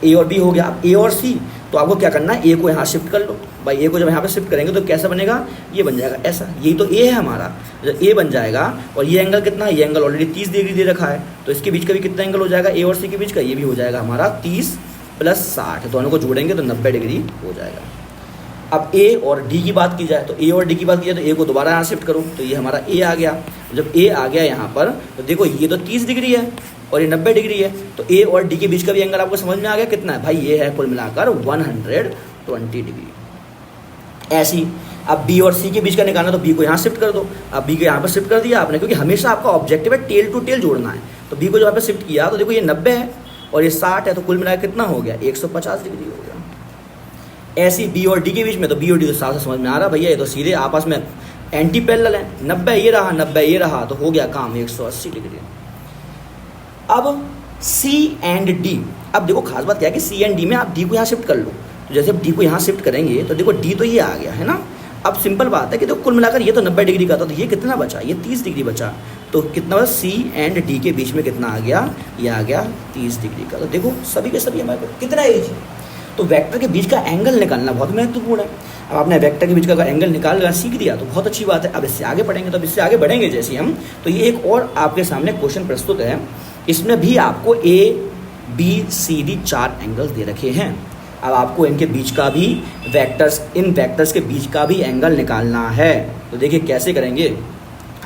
ए और बी हो गया। अब ए और सी, तो आपको क्या करना है, ए को यहाँ शिफ्ट कर लो। भाई ए को जब यहाँ पे शिफ्ट करेंगे तो कैसा बनेगा, ये बन जाएगा ऐसा, यही तो ए है हमारा, जब ए बन जाएगा और ये एंगल कितना है, ये एंगल ऑलरेडी 30 डिग्री दे रखा है, तो इसके बीच का भी कितना एंगल हो जाएगा, ए और सी के बीच का, ये भी हो जाएगा हमारा 30 + 60, दोनों को जोड़ेंगे तो 90 डिग्री हो जाएगा। अब ए और डी की बात की जाए, तो ए और डी की बात की जाए तो ए को दोबारा यहाँ शिफ्ट करो, तो ये हमारा ए आ गया। जब ए आ गया यहाँ पर, तो देखो ये तो 30 डिग्री है और ये 90 डिग्री है, तो ए और डी के बीच का भी एंगल आपको समझ में आ गया कितना है, भाई ये है कुल मिलाकर 120 डिग्री। ऐसी अब बी और सी के बीच का निकालना, तो बी को यहाँ शिफ्ट कर दो। अब बी को यहाँ पर शिफ्ट कर दिया आपने, क्योंकि हमेशा आपका ऑब्जेक्टिव है टेल टू टेल जोड़ना है, तो बी को जो यहाँ पर शिफ्ट किया, तो देखो ये 90 है और ये 60 है, तो कुल मिलाकर कितना हो गया, 150 डिग्री हो गया। ऐसी बी और डी के बीच में, तो बी और डी तो साफ से समझ में आ रहा भैया, ये तो सीधे आपस में एंटी पैरेलल है, 90 ये रहा 90 ये रहा, तो हो गया काम 180 डिग्री। अब सी एंड डी, अब देखो खास बात क्या है कि सी एंड डी में आप डी को यहाँ शिफ्ट कर लो, तो जैसे डी को यहाँ शिफ्ट करेंगे तो देखो डी तो ये आ गया है ना। अब सिंपल बात है कि देखो कुल मिलाकर ये तो 90 डिग्री का था, तो ये कितना बचा, ये 30 डिग्री बचा, तो कितना बचा, सी एंड डी के बीच में कितना आ गया, ये आ गया 30 डिग्री का। तो देखो सभी के सभी हमारे कितना एज है, तो वेक्टर के बीच का एंगल निकालना बहुत महत्वपूर्ण है। अब आपने वेक्टर के बीच का एंगल निकाल सीख दिया तो बहुत अच्छी बात है। अब इससे आगे बढ़ेंगे, तो अब इससे आगे बढ़ेंगे जैसे हम, तो ये एक और आपके सामने क्वेश्चन प्रस्तुत है, इसमें भी आपको A B C D 4 angles दे रखे हैं। अब आपको इनके बीच का भी इन वेक्टर्स के बीच का भी एंगल निकालना है। तो देखिए कैसे करेंगे,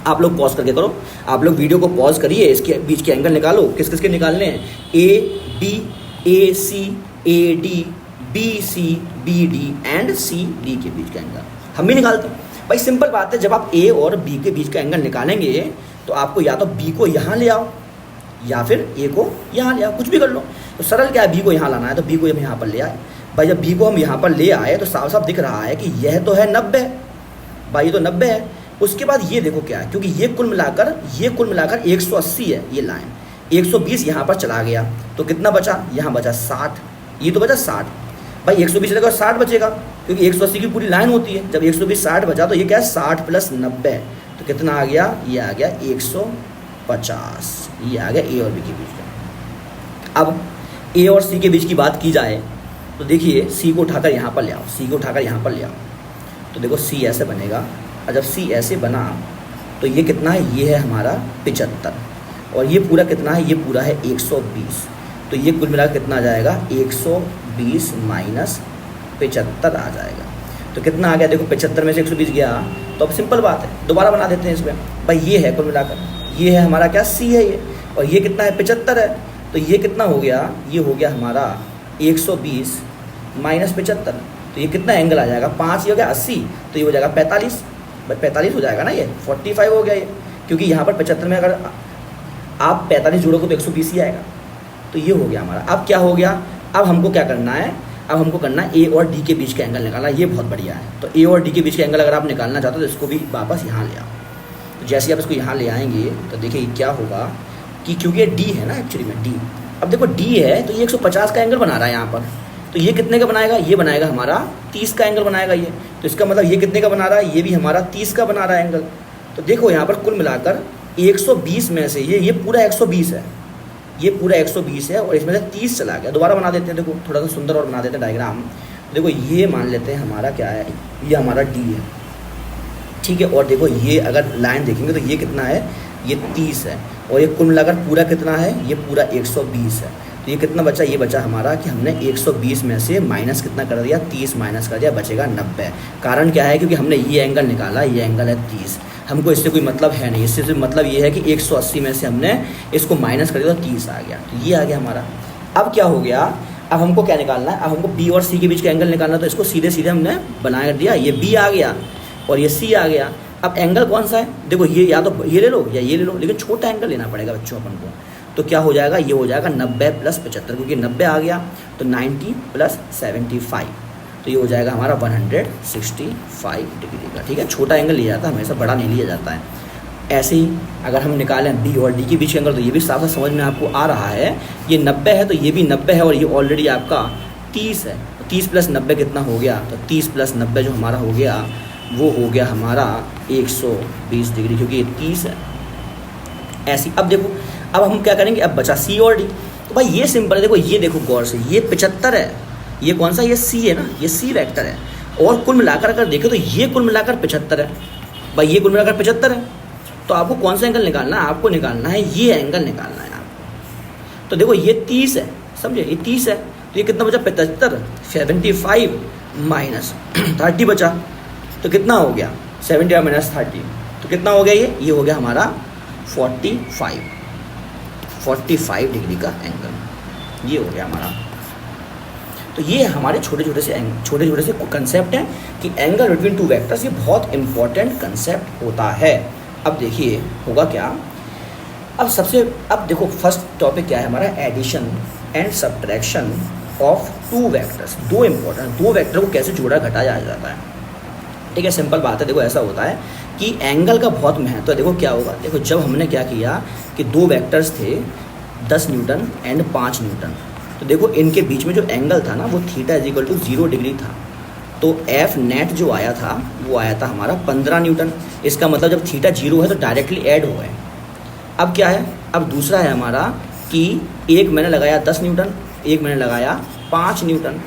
आप लोग पॉज करके करो, आप लोग वीडियो को पॉज करिए, इसके बीच के एंगल निकालो। किस किस के निकालने हैं, A B, A C, A D, B C, B D and C D के बीच का एंगल हम भी निकालते हैं। भाई सिंपल बात है, जब आप ए और बी के बीच का एंगल निकालेंगे तो आपको या तो बी को यहाँ ले आओ या फिर ए को यहाँ ले आओ, कुछ भी कर लो। तो सरल क्या है, बी को यहाँ लाना है, तो बी को हम यहाँ पर ले आए। भाई जब बी को हम यहाँ पर ले आए तो साफ साफ दिख रहा है कि यह तो है 90, भाई ये तो 90 है। उसके बाद ये देखो क्या है, क्योंकि ये कुल मिलाकर 180 है, ये लाइन 120 यहाँ पर चला गया, तो कितना बचा, यहाँ बचा 60, ये तो बचा 60। भाई 120 लगेगा 60 बचेगा, क्योंकि 180 की पूरी लाइन होती है। जब 120 60 बचा तो ये क्या है 60 + 90, तो कितना आ गया, ये आ गया 150, ये आ गया ए और बी के बीच का। अब ए और सी के बीच की बात की जाए तो देखिए सी को उठाकर यहाँ पर ले आओ, सी को उठाकर यहाँ पर ले आओ, तो देखो सी ऐसे बनेगा, और जब सी ऐसे बना तो ये कितना है, ये है हमारा 75, और ये पूरा कितना है, ये पूरा है 120, तो ये कुल मिलाकर कितना आ जाएगा, 120 - 75 आ जाएगा। तो कितना आ गया, देखो 75 में से 120 गया, तो अब सिंपल बात है दोबारा बना देते हैं इसमें। भाई ये है कुल मिलाकर, ये है हमारा क्या, सी है ये, और ये कितना है 75 है, तो ये कितना हो गया, ये हो गया हमारा 120 - 75, तो ये कितना एंगल आ जाएगा, 5 ये हो गया 80, तो ये हो जाएगा 45, 45 हो जाएगा ना, ये 45 हो गया ये, क्योंकि यहाँ पर 75 में अगर आप 45 जोड़ोगे तो 120 ही आएगा। तो ये हो गया हमारा। अब क्या हो गया, अब हमको क्या करना है, अब हमको करना है ए और डी के बीच का एंगल निकालना। ये बहुत बढ़िया है। तो ए और डी के बीच का एंगल अगर आप निकालना चाहते हो तो इसको भी वापस यहाँ ले आओ। तो जैसे आप इसको यहाँ ले आएंगे तो देखिए क्या होगा कि क्योंकि ये डी है ना एक्चुअली में डी, अब देखो डी है तो ये 150 का एंगल बना रहा है यहाँ पर, तो ये कितने का बनाएगा, ये बनाएगा हमारा 30 का एंगल बनाएगा ये। तो इसका मतलब ये कितने का बना रहा है, ये भी हमारा 30 का बना रहा है एंगल। तो देखो यहाँ पर कुल मिलाकर 120 में से ये पूरा 120 है, ये पूरा 120 है और इसमें से 30 चला गया। दोबारा बना देते हैं, देखो थोड़ा सा सुंदर और बना देते हैं डायग्राम। देखो ये मान लेते हैं हमारा क्या है, ये हमारा डी है, ठीक है। और देखो ये अगर लाइन देखेंगे तो ये कितना है, ये 30 है और ये कुल मिलाकर पूरा कितना है, ये पूरा 120 है। तो ये कितना बचा, ये बचा हमारा कि हमने 120 में से माइनस कितना कर दिया, 30 माइनस कर दिया, बचेगा 90। कारण क्या है, क्योंकि हमने ये एंगल निकाला, ये एंगल है 30, हमको इससे कोई मतलब है नहीं। इससे मतलब ये है कि 180 में से हमने इसको माइनस कर दिया तो 30 आ गया। तो ये आ गया हमारा। अब क्या हो गया, अब हमको क्या निकालना है, अब हमको बी और सी के बीच का एंगल निकालना है। तो इसको सीधे सीधे हमने बना दिया, ये बी आ गया और ये सी आ गया। अब एंगल कौन सा है, देखो ये या तो ये ले लो या ये ले लो, लेकिन छोटा एंगल लेना पड़ेगा बच्चों अपन को। तो क्या हो जाएगा, ये हो जाएगा 90 + 75, क्योंकि 90 आ गया तो 90 + 75, तो ये हो जाएगा हमारा 165 डिग्री का, ठीक है। छोटा एंगल लिया जाता है हमेशा, बड़ा नहीं लिया जाता है। ऐसे ही अगर हम निकालें बी और डी के बीच एंगल तो ये भी साफ साफ समझ में आपको आ रहा है। ये 90 है तो ये भी 90 है और ये ऑलरेडी आपका 30 है। 30 + 90 कितना हो गया, तो 30 + 90 जो हमारा हो गया वो हो गया हमारा 120 डिग्री, क्योंकि ये 30 है। ऐसी अब देखो, अब हम क्या करेंगे, अब बचा सी और डी। तो भाई ये सिंपल है, देखो ये देखो गौर से, ये 75 है, ये कौन सा, ये सी है ना, ये सी वेक्टर है। और कुल मिलाकर अगर देखें तो ये कुल मिलाकर 75 है भाई, ये कुल मिलाकर 75 है। तो आपको कौन सा एंगल निकालना है, आपको निकालना है ये एंगल निकालना है आपको। तो देखो ये 30 है, समझे, ये 30 है, तो ये कितना बचा, 75, 75 माइनस 30 बचा, तो कितना हो गया, 70 माइनस 30, तो कितना हो गया, ये हो गया हमारा 45 डिग्री का एंगल, ये हो गया हमारा। तो ये हमारे छोटे छोटे से कंसेप्ट हैं कि एंगल बिटवीन टू वेक्टर्स, ये बहुत इंपॉर्टेंट कंसेप्ट होता है। अब देखिए होगा क्या, अब देखो फर्स्ट टॉपिक क्या है हमारा, addition and subtraction of two vectors. दो वेक्टर को कैसे जोड़ा घटाया जाता है, ठीक है। सिंपल बात है, देखो ऐसा होता है कि एंगल का बहुत महत्व है। देखो क्या होगा, देखो जब हमने क्या किया कि दो वेक्टर्स थे 10 न्यूटन एंड 5 न्यूटन, तो देखो इनके बीच में जो एंगल था ना वो थीटा = 0 डिग्री था। तो एफ नेट जो आया था वो आया था हमारा 15 न्यूटन। इसका मतलब जब थीटा 0 है तो डायरेक्टली ऐड हो गए। अब क्या है, अब दूसरा है हमारा कि एक मैंने लगाया 10 न्यूटन, एक मैंने लगाया 5 न्यूटन।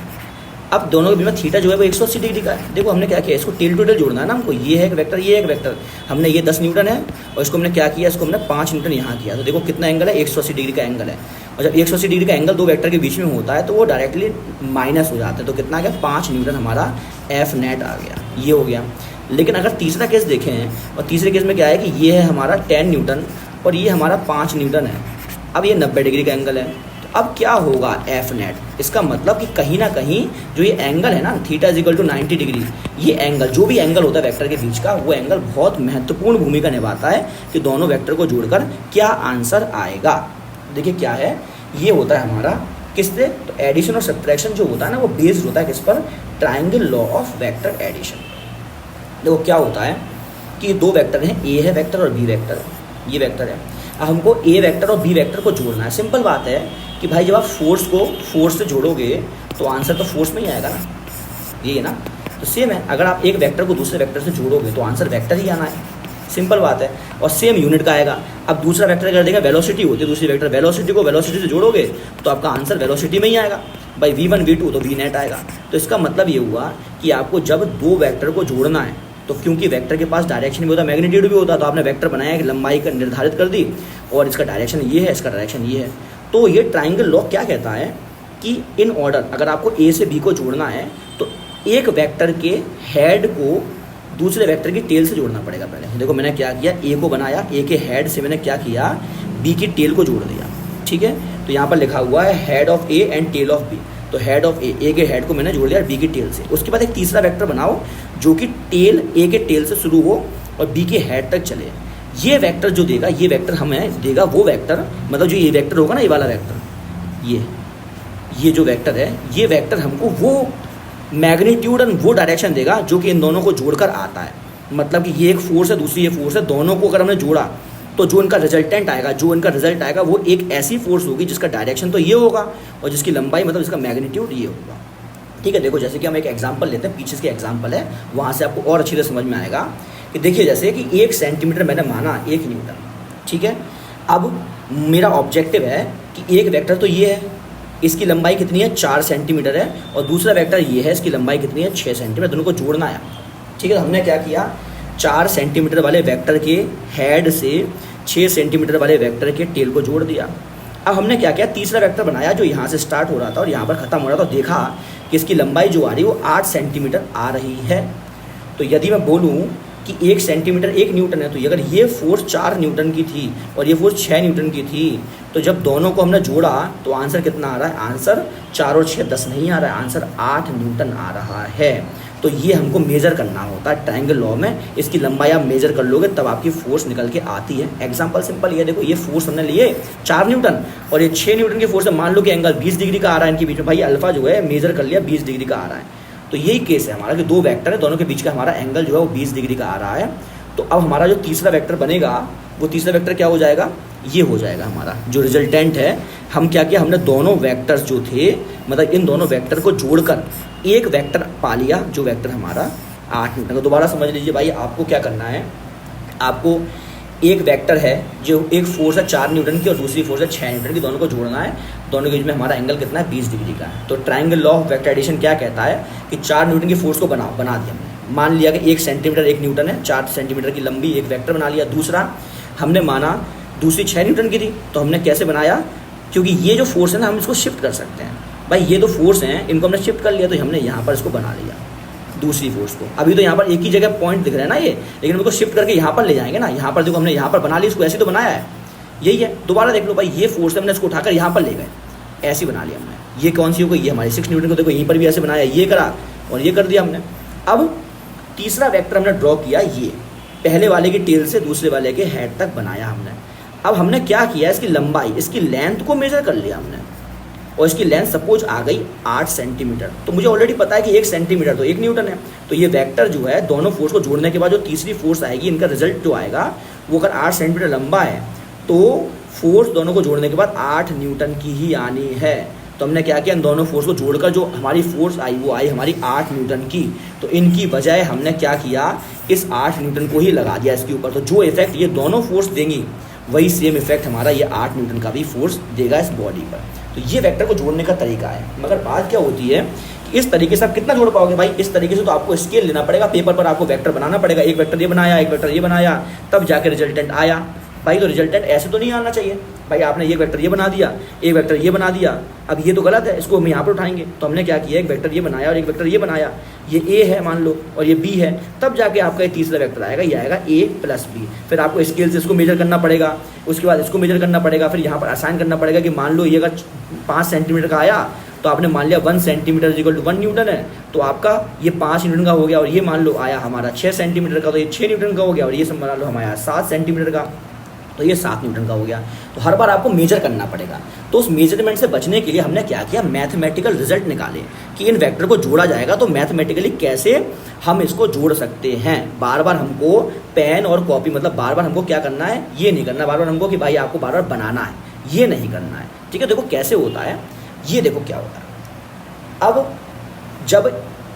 अब दोनों के बीच में थीटा जो है वो 180 डिग्री का है। देखो हमने क्या किया, इसको टेल टू टेल जोड़ना है ना हमको, ये है एक वेक्टर, ये एक वेक्टर। हमने ये 10 न्यूटन है और इसको हमने क्या किया, इसको हमने 5 न्यूटन यहाँ किया। तो देखो कितना एंगल है, 180 डिग्री का एंगल है। और जब 180 डिग्री का एंगल दो वेक्टर के बीच में होता है तो वो डायरेक्टली माइनस हो जाता है। तो कितना आ गया, 5 न्यूटन हमारा एफ नेट आ गया, ये हो गया। लेकिन अगर तीसरा केस देखें, और तीसरे केस में क्या है कि ये है हमारा 10 न्यूटन और ये हमारा 5 न्यूटन है। अब ये 90 डिग्री का एंगल है, तो अब क्या होगा एफ नेट, इसका मतलब कि कहीं ना कहीं जो ये एंगल है ना थीटा = 90 डिग्री, ये एंगल जो भी एंगल होता है वेक्टर के बीच का, वो एंगल बहुत महत्वपूर्ण भूमिका निभाता है कि दोनों वेक्टर को जोड़कर क्या आंसर आएगा। देखिए क्या है, ये होता है हमारा किससे, तो एडिशन और सब्ट्रैक्शन जो होता है ना वो बेस्ड होता है किस पर, triangle law of vector addition. देखो क्या होता है कि दो वेक्टर हैं, ए है वेक्टर और बी वेक्टर है, ये वेक्टर है। अब हमको ए वेक्टर और बी वेक्टर को जोड़ना है। सिंपल बात है कि भाई जब आप फोर्स को फोर्स से जोड़ोगे तो आंसर तो फोर्स में ही आएगा ना, ये है ना। तो सेम है, अगर आप एक वेक्टर को दूसरे वेक्टर से जोड़ोगे तो आंसर वेक्टर ही आना है, सिंपल बात है। और सेम यूनिट का आएगा। अब दूसरा वेक्टर अगर देखा वेलोसिटी होती है, दूसरी वेक्टर वेलोसिटी को वेलोसिटी से जोड़ोगे तो आपका आंसर वेलोसिटी में ही आएगा भाई, v1 v2 तो v नेट आएगा। तो इसका मतलब ये हुआ कि आपको जब दो वेक्टर को जोड़ना है तो क्योंकि वेक्टर के पास डायरेक्शन भी होता है, मैग्नीट्यूड भी होता है, तो आपने वेक्टर बनाया कि लंबाई का निर्धारित कर दी और इसका डायरेक्शन ये है, इसका डायरेक्शन ये है। तो ये ट्राइंगल लॉ क्या कहता है कि इन ऑर्डर अगर आपको ए से बी को जोड़ना है तो एक वेक्टर के हेड को दूसरे वेक्टर की टेल से जोड़ना पड़ेगा। पहले देखो मैंने क्या किया, ए को बनाया, ए के हेड से मैंने क्या किया, बी की टेल को जोड़ दिया, ठीक है। तो यहाँ पर लिखा हुआ है head of A and tail of B. तो हेड ऑफ ए के हेड को मैंने जोड़ दिया बी की टेल से। उसके बाद एक तीसरा वेक्टर बनाओ जो कि टेल ए के टेल से शुरू हो और बी के हेड तक चले। ये वेक्टर जो देगा, ये वेक्टर हमें देगा वो वेक्टर, मतलब जो ये वेक्टर होगा ना, ये वाला वेक्टर, ये जो वेक्टर है, ये वेक्टर हमको वो मैग्नीट्यूड एंड वो डायरेक्शन देगा जो कि इन दोनों को जोड़कर आता है। मतलब कि ये एक फोर्स है, दूसरी ये फोर्स है, दोनों को अगर हमने जोड़ा तो जो इनका रिजल्टेंट आएगा, जो इनका रिजल्ट आएगा वो एक ऐसी फोर्स होगी जिसका डायरेक्शन तो ये होगा और जिसकी लंबाई मतलब इसका मैग्नीट्यूड ये होगा। ठीक है, देखो जैसे कि हम एक एग्जांपल लेते हैं, पीछे के एग्जांपल है, वहाँ से आपको और अच्छी तरह समझ में आएगा कि देखिए जैसे कि 1 सेंटीमीटर मैंने माना 1 न्यूटन। ठीक है, अब मेरा ऑब्जेक्टिव है कि एक वेक्टर तो ये है, इसकी लंबाई कितनी है 4 सेंटीमीटर है, और दूसरा वेक्टर ये है, इसकी लंबाई कितनी है 6 सेंटीमीटर, दोनों को जोड़ना है। ठीक है, तो हमने क्या किया, 4 सेंटीमीटर वाले वेक्टर के हेड से 6 सेंटीमीटर वाले वेक्टर के टेल को जोड़ दिया। अब हमने क्या किया, तीसरा वेक्टर बनाया जो यहाँ से स्टार्ट हो रहा था और यहाँ पर ख़त्म हो रहा था, तो देखा कि इसकी लंबाई जो आ रही है वो 8 सेंटीमीटर आ रही है। तो यदि मैं बोलूँ कि 1 सेंटीमीटर 1 न्यूटन है, तो अगर ये फोर्स 4 न्यूटन की थी और ये फोर्स 6 न्यूटन की थी, तो जब दोनों को हमने जोड़ा तो आंसर कितना आ रहा है, आंसर 4 और 6 10 नहीं आ रहा है, आंसर 8 न्यूटन आ रहा है। तो ये हमको मेजर करना होता है ट्रायंगल लॉ में, इसकी लंबाई आप मेजर कर लोगे तब आपकी फोर्स निकल के आती है। एग्जांपल सिंपल ये देखो, ये फोर्स हमने लिए 4 न्यूटन और ये 6 न्यूटन की फोर्स है, मान लो कि एंगल 20 डिग्री का आ रहा है इनके बीच में, भाई अल्फा जो है मेजर कर लिया 20 डिग्री का आ रहा है। तो यही केस है हमारा कि दो वेक्टर है, दोनों के बीच का हमारा एंगल जो है वो 20 डिग्री का आ रहा है। तो अब हमारा जो तीसरा वेक्टर बनेगा वो तीसरा वेक्टर क्या हो जाएगा, ये हो जाएगा हमारा जो रिजल्टेंट है। हम क्या किया, हमने दोनों वेक्टर्स जो थे, मतलब इन दोनों वेक्टर को जोड़कर एक वेक्टर पा लिया जो वेक्टर हमारा 8 न्यूटन का। दोबारा समझ लीजिए भाई, आपको क्या करना है, आपको एक वेक्टर है जो एक फोर्स है 4 न्यूटन की और दूसरी फोर्स है 6 न्यूटन की, दोनों को जोड़ना है, दोनों के बीच में हमारा एंगल कितना है 20 डिग्री का है। तो triangle law of vector addition क्या कहता है कि 4 न्यूटन की फोर्स को बना दिया हमने, मान लिया कि 1 सेंटीमीटर 1 न्यूटन है, 4 सेंटीमीटर की लंबी एक वेक्टर बना लिया। दूसरा हमने माना दूसरी 6 न्यूटन की थी, तो हमने कैसे बनाया, क्योंकि ये जो फोर्स है ना हम इसको शिफ्ट कर सकते हैं, भाई ये तो फोर्स हैं इनको हमने शिफ्ट कर लिया, तो हमने यहाँ पर इसको बना लिया दूसरी फोर्स को। अभी तो यहाँ पर एक ही जगह पॉइंट दिख रहा है ना ये, लेकिन उनको शिफ्ट करके यहाँ पर ले जाएंगे ना, यहाँ पर देखो हमने यहाँ पर बना लिया, इसको ऐसे तो बनाया है, यही है। दोबारा देख लो भाई, ये फोर्स हमने इसको उठाकर यहाँ पर ले गए, ऐसे बना लिया हमने। ये कौन सी हो गई, ये हमारी 6 न्यूटन को, देखो यहीं पर भी ऐसे बनाया, ये करा और ये कर दिया हमने। अब तीसरा वेक्टर हमने ड्रॉ किया, ये पहले वाले की टेल से दूसरे वाले के हेड तक बनाया हमने। अब हमने क्या किया, इसकी लंबाई, इसकी लेंथ को मेजर कर लिया हमने, और इसकी लेंथ सपोज आ गई 8 सेंटीमीटर। तो मुझे ऑलरेडी पता है कि 1 सेंटीमीटर तो 1 न्यूटन है, तो ये वेक्टर जो है दोनों फोर्स को जोड़ने के बाद जो तीसरी फोर्स आएगी, इनका रिजल्ट जो आएगा वो अगर 8 सेंटीमीटर लंबा है तो फोर्स दोनों को जोड़ने के बाद 8 न्यूटन की ही आनी है। तो हमने क्या किया, इन दोनों फोर्स को जोड़कर जो हमारी फोर्स आई वो आई हमारी 8 न्यूटन की। तो इनकी बजाय हमने क्या किया, इस 8 न्यूटन को ही लगा दिया इसके ऊपर। तो जो इफेक्ट ये दोनों फोर्स देंगी वही सेम इफेक्ट हमारा ये 8 न्यूटन का भी फोर्स देगा इस बॉडी पर। तो ये वेक्टर को जोड़ने का तरीका है। मगर बात क्या होती है कि इस तरीके से आप कितना जोड़ पाओगे भाई, इस तरीके से तो आपको स्केल लेना पड़ेगा, पेपर पर आपको वेक्टर बनाना पड़ेगा, एक वेक्टर ये बनाया, एक वेक्टर ये बनाया, तब जाके रिजल्टेंट आया भाई। तो रिजल्टेंट ऐसे तो नहीं आना चाहिए भाई, आपने एक वेक्टर ये बना दिया, एक वेक्टर ये बना दिया, अब ये तो गलत है, इसको हम यहाँ पर उठाएंगे। तो हमने क्या किया, एक वेक्टर ये बनाया और एक वेक्टर ये बनाया, ये ए है मान लो और ये बी है, तब जाके आपका ये तीसरा वेक्टर आएगा, ये आएगा ए प्लस बी। फिर आपको स्केल से इसको मेजर करना पड़ेगा, उसके बाद इसको मेजर करना पड़ेगा, फिर यहाँ पर असाइन करना पड़ेगा कि मान लो ये अगर 5 सेंटीमीटर का आया तो आपने मान लिया 1 सेंटीमीटर इक्वल टू 1 न्यूटन है, तो आपका ये 5 न्यूटन का हो गया। और ये मान लो आया हमारा 6 सेंटीमीटर का, तो ये 6 न्यूटन का हो गया। और ये सब मान लो हमारा 7 सेंटीमीटर का, तो ये 7 न्यूटन का हो गया। तो हर बार आपको मेजर करना पड़ेगा। तो उस मेजरमेंट से बचने के लिए हमने क्या किया, मैथमेटिकल रिजल्ट निकाले कि इन वेक्टर को जोड़ा जाएगा तो मैथमेटिकली कैसे हम इसको जोड़ सकते हैं। बार बार हमको पेन और कॉपी, मतलब बार बार हमको क्या करना है, ये नहीं करना बार बार हमको कि भाई आपको बार बार बनाना है, ये नहीं करना है। ठीक है, देखो कैसे होता है, ये देखो क्या होता है। अब जब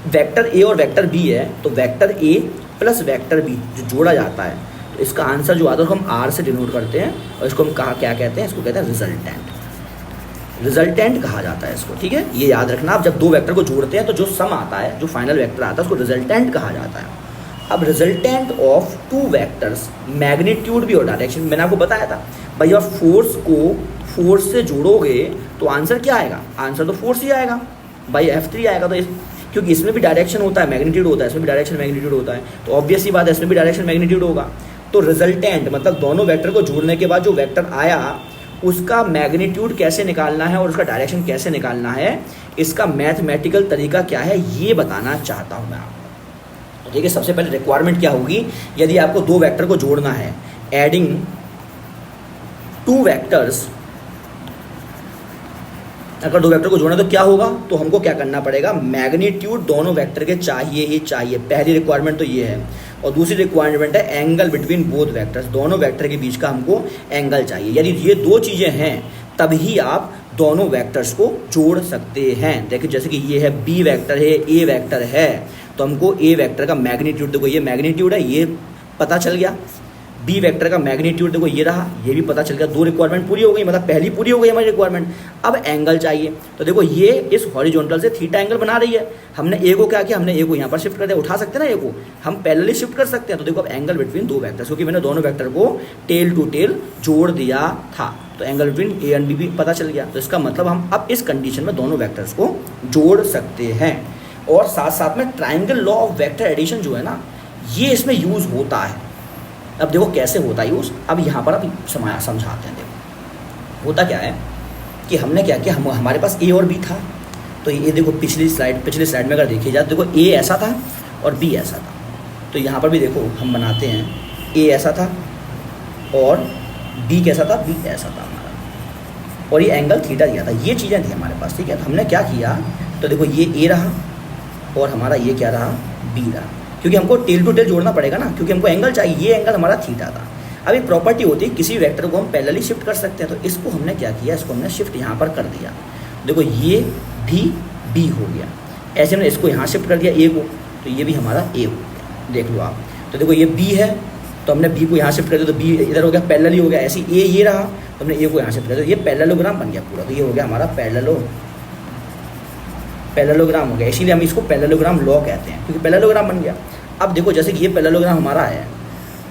वेक्टर ए और वेक्टर बी है तो vector A plus vector B जो जोड़ा जाता है, तो इसका आंसर जो आता है उसको हम आर से डिनोट करते हैं और इसको हम क्या कहते हैं, इसको कहते हैं रिजल्टेंट। रिजल्टेंट कहा जाता है इसको। ठीक है, ये याद रखना। आप जब दो वेक्टर को जोड़ते हैं तो जो सम आता है, जो फाइनल वेक्टर आता है, उसको रिजल्टेंट कहा जाता है। अब रिजल्टेंट ऑफ 2 वेक्टर्स, मैग्नीट्यूड भी और डायरेक्शन, मैंने आपको बताया था भाई, और फोर्स को फोर्स से जोड़ोगे तो आंसर क्या आएगा, आंसर तो फोर्स ही आएगा भाई, F3 आएगा। तो क्योंकि इसमें भी डायरेक्शन होता है, मैग्नीट्यूड होता है, इसमें भी डायरेक्शन मैग्नीट्यूड होता है, तो ऑब्वियस ही बात है इसमें भी डायरेक्शन मैग्नीट्यूड होगा। तो रिजल्टेंट मतलब दोनों वेक्टर को जोड़ने के बाद जो वेक्टर आया उसका मैग्नीट्यूड कैसे निकालना है और उसका डायरेक्शन कैसे निकालना है, इसका मैथमेटिकल तरीका क्या है, ये बताना चाहता हूँ मैं आपको। तो देखिए सबसे पहले रिक्वायरमेंट क्या होगी, यदि आपको दो वेक्टर को जोड़ना है, एडिंग टू वेक्टर्स, अगर दो वेक्टर को जोड़ना तो क्या होगा, तो हमको क्या करना पड़ेगा, मैग्नीट्यूड दोनों वेक्टर के चाहिए ही चाहिए। पहली रिक्वायरमेंट तो ये है। और दूसरी रिक्वायरमेंट है एंगल बिटवीन बोथ वेक्टर्स, दोनों वेक्टर के बीच का हमको एंगल चाहिए। यदि ये दो चीज़ें हैं तभी आप दोनों वेक्टर्स को जोड़ सकते हैं। देखिए जैसे कि ये है बी वेक्टर है, ए वेक्टर है, तो हमको ए वेक्टर का मैग्नीट्यूड, देखो ये मैग्नीट्यूड है, ये पता चल गया। बी वेक्टर का मैग्नीट्यूड देखो ये रहा, ये भी पता चल गया। दो रिक्वायरमेंट पूरी हो गई, मतलब पहली पूरी हो गई हमारी रिक्वायरमेंट। अब एंगल चाहिए, तो देखो ये इस हॉरिजॉन्टल से थीटा एंगल बना रही है। हमने ए को क्या किया, हमने ए को यहाँ पर शिफ्ट कर दिया, उठा सकते हैं ना, ए को हम पैरेलली शिफ्ट कर सकते हैं। तो देखो अब एंगल बिटवीन दो वेक्टर्स, क्योंकि मैंने दोनों वेक्टर को टेल टू टेल जोड़ दिया था, तो angle between A and B भी पता चल गया। तो इसका मतलब हम अब इस कंडीशन में दोनों वेक्टर्स को जोड़ सकते हैं। और साथ साथ में triangle law of vector addition जो है ना, ये इसमें यूज़ होता है। अब देखो कैसे होता है यूज़, अब यहाँ पर अब समझाते हैं। देखो होता क्या है कि हमने क्या किया, हमारे पास ए और बी था, तो ये देखो पिछली स्लाइड में अगर देखी जाए, देखो ए ऐसा था और बी ऐसा था। तो यहाँ पर भी देखो हम बनाते हैं, ए ऐसा था और बी कैसा था, बी ऐसा था हमारा, और ये एंगल थीटा दिया था, ये चीज़ें थी हमारे पास, ठीक है। तो हमने क्या किया, तो देखो ये ए रहा और हमारा ये क्या रहा, बी रहा, क्योंकि हमको टेल टू टेल जोड़ना पड़ेगा ना, क्योंकि हमको एंगल चाहिए। ये एंगल हमारा थीटा था। अब एक प्रॉपर्टी होती है, किसी वेक्टर को हम पैरेलली शिफ्ट कर सकते हैं, तो इसको हमने क्या किया, इसको हमने शिफ्ट यहाँ पर कर दिया। देखो ये भी बी हो गया, ऐसे हमने इसको यहाँ शिफ्ट कर दिया ए को, तो ये भी हमारा ए हो गया, देख लो आप। तो देखो ये बी है, तो हमने बी को यहाँ शिफ्ट कर दिया, तो बी इधर हो गया, पैरेलली हो गया। ऐसे ए ये रहा, तो हमने ए को यहाँ शिफ्ट कर दिया, ये पैरेललोग्राम बन गया पूरा। तो ये हो गया हमारा पैरेललोग्राम हो गया, इसीलिए हम इसको पैरेललोग्राम लॉ कहते हैं, क्योंकि पैरेललोग्राम बन गया। अब देखो जैसे कि ये पैरेललोग्राम हमारा है,